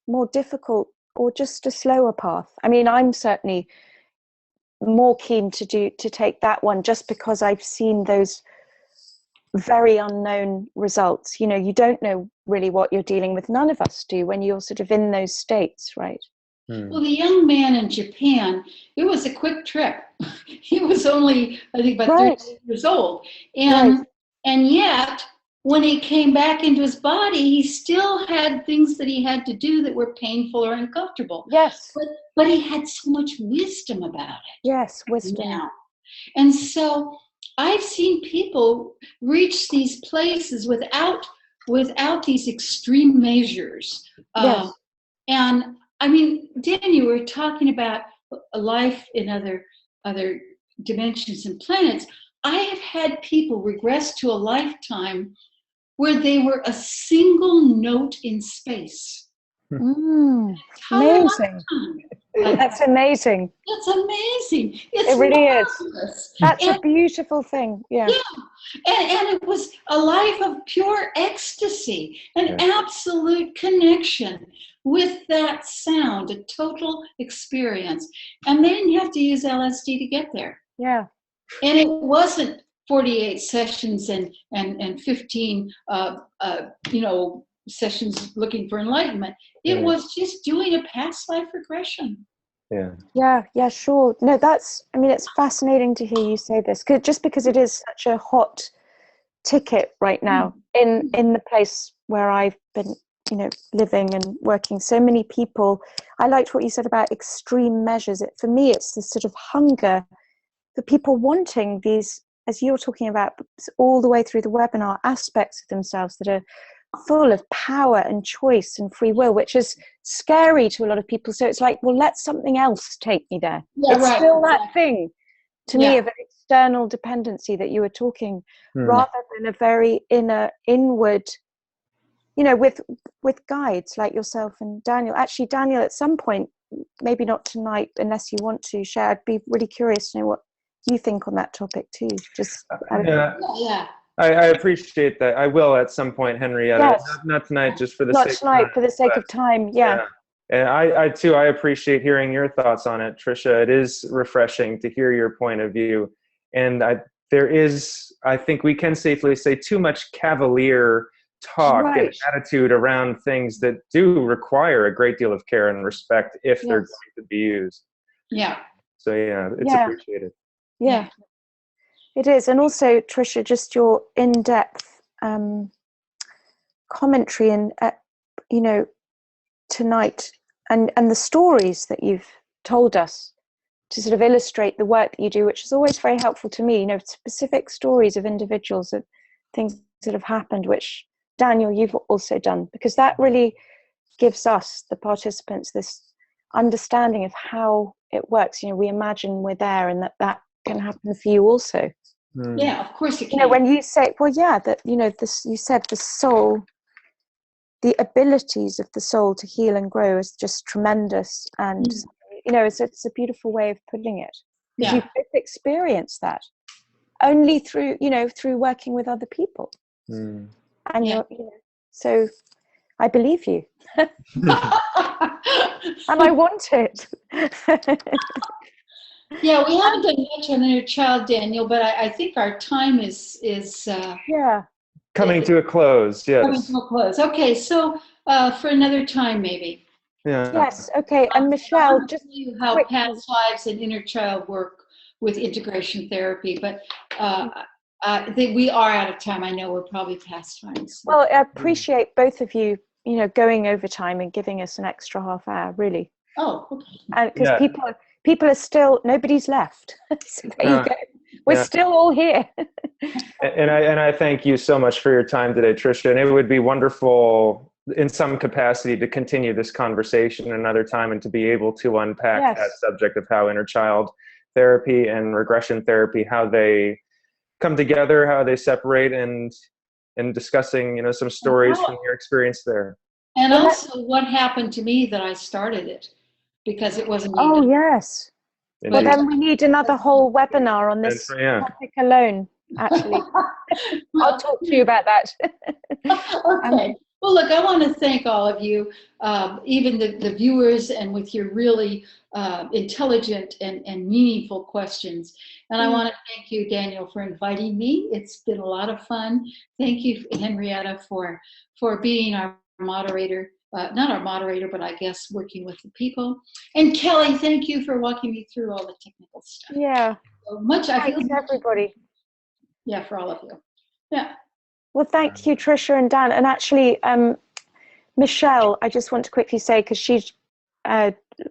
more difficult, or just a slower path. I mean, I'm certainly more keen to take that one, just because I've seen those very unknown results. You don't know really what you're dealing with. None of us do when you're sort of in those states, right? Well, the young man in Japan, it was a quick trip. He was only, I think, about 13 years old. And yet, when he came back into his body, he still had things that he had to do that were painful or uncomfortable. Yes. But he had so much wisdom about it. Yes, wisdom. Now. And so I've seen people reach these places without these extreme measures. Yes. And I mean, Dan, you were talking about a life in other dimensions and planets. I have had people regress to a lifetime where they were a single note in space. Amazing. That's amazing. That's amazing. It really is. That's a beautiful thing. Yeah. And it was a life of pure ecstasy, an absolute connection with that sound, a total experience. And they didn't have to use LSD to get there. Yeah. And it wasn't 48 sessions and 15 sessions looking for enlightenment. It was just doing a past life regression. Yeah, sure. No, it's fascinating to hear you say this, just because it is such a hot ticket right now in the place where I've been, living and working. So many people, I liked what you said about extreme measures. For me, it's this sort of hunger for people wanting these, as you're talking about all the way through the webinar, aspects of themselves that are full of power and choice and free will, which is scary to a lot of people. So it's like, well, let something else take me there. It's still that thing to me of an external dependency that you were talking, rather than a very inward, with guides like yourself and Daniel. Actually, Daniel, at some point, maybe not tonight unless you want to share, I'd be really curious to know what you think on that topic too. Just I appreciate that. I will at some point, Henrietta. Yes. Not tonight, just for the not sake tonight, of time, for the sake of time. Yeah. And I too, I appreciate hearing your thoughts on it, Tricia. It is refreshing to hear your point of view. And there is, I think we can safely say, too much cavalier talk and attitude around things that do require a great deal of care and respect if they're going to be used. Yeah. So it's appreciated. Yeah, it is. And also, Tricia, just your in-depth commentary and, tonight, and the stories that you've told us to sort of illustrate the work that you do, which is always very helpful to me, specific stories of individuals, of things that have happened, which, Daniel, you've also done, because that really gives us, the participants, this understanding of how it works. We imagine we're there, and that can happen for you also. Yeah, of course it can. When you say, this, you said the soul, the abilities of the soul to heal and grow is just tremendous. And, it's a beautiful way of putting it. Because you've experienced that only through working with other people. And so I believe you. And I want it. Yeah, we haven't done much on inner child, Daniel, but I think our time is coming to a close. Yes. Coming to a close. Okay, so for another time, maybe. Yeah. Yes. Okay. And Michelle, I'll just tell you how quickly. past lives and inner child work with integration therapy, but I think we are out of time. I know we're probably past time. So. Well, I appreciate both of you, going over time and giving us an extra half hour, really. Oh, okay. And because people are still, nobody's left. So there you go. We're still all here. and I thank you so much for your time today, Tricia. And it would be wonderful in some capacity to continue this conversation another time and to be able to unpack that subject of how inner child therapy and regression therapy, how they come together, how they separate, and discussing, some stories from your experience there. And also what happened to me that I started it, because it wasn't me. Oh, yes. Indeed. Well, then we need another whole webinar on this topic alone, actually. I'll talk to you about that. Okay. Well, look, I want to thank all of you, even the viewers, and with your really intelligent and meaningful questions. And I want to thank you, Daniel, for inviting me. It's been a lot of fun. Thank you, Henrietta, for being our moderator. Not our moderator, but I guess working with the people. And Kelly, thank you for walking me through all the technical stuff. Yeah. So much. Thanks, everybody. Yeah, for all of you. Yeah. Well, thank you, Tricia and Dan. And actually, Michelle, I just want to quickly say, because she's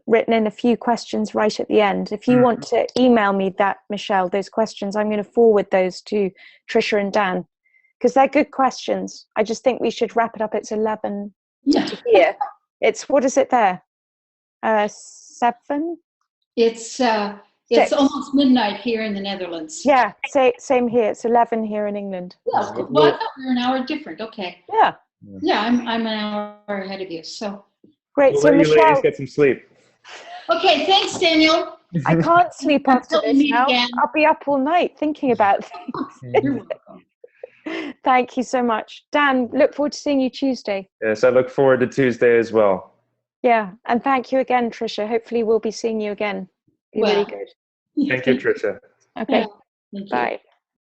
written in a few questions right at the end. If you want to email me that, Michelle, those questions, I'm going to forward those to Tricia and Dan, because they're good questions. I just think we should wrap it up. It's 11 here. It's, what is it there? 7? It's almost midnight here in the Netherlands. Yeah, same here. It's 11 here in England. Yeah, well, I thought we were an hour different. Okay. Yeah. Yeah, I'm an hour ahead of you. So great. We'll so let you Michelle, ladies get some sleep. Okay, thanks, Daniel. I can't sleep after this now. Again. I'll be up all night thinking about things. You're welcome. Thank you so much. Dan, look forward to seeing you Tuesday. Yes, I look forward to Tuesday as well. Yeah, and thank you again, Tricia. Hopefully we'll be seeing you again. Be really good. Thank you, Tricia. Okay, Thank you. bye.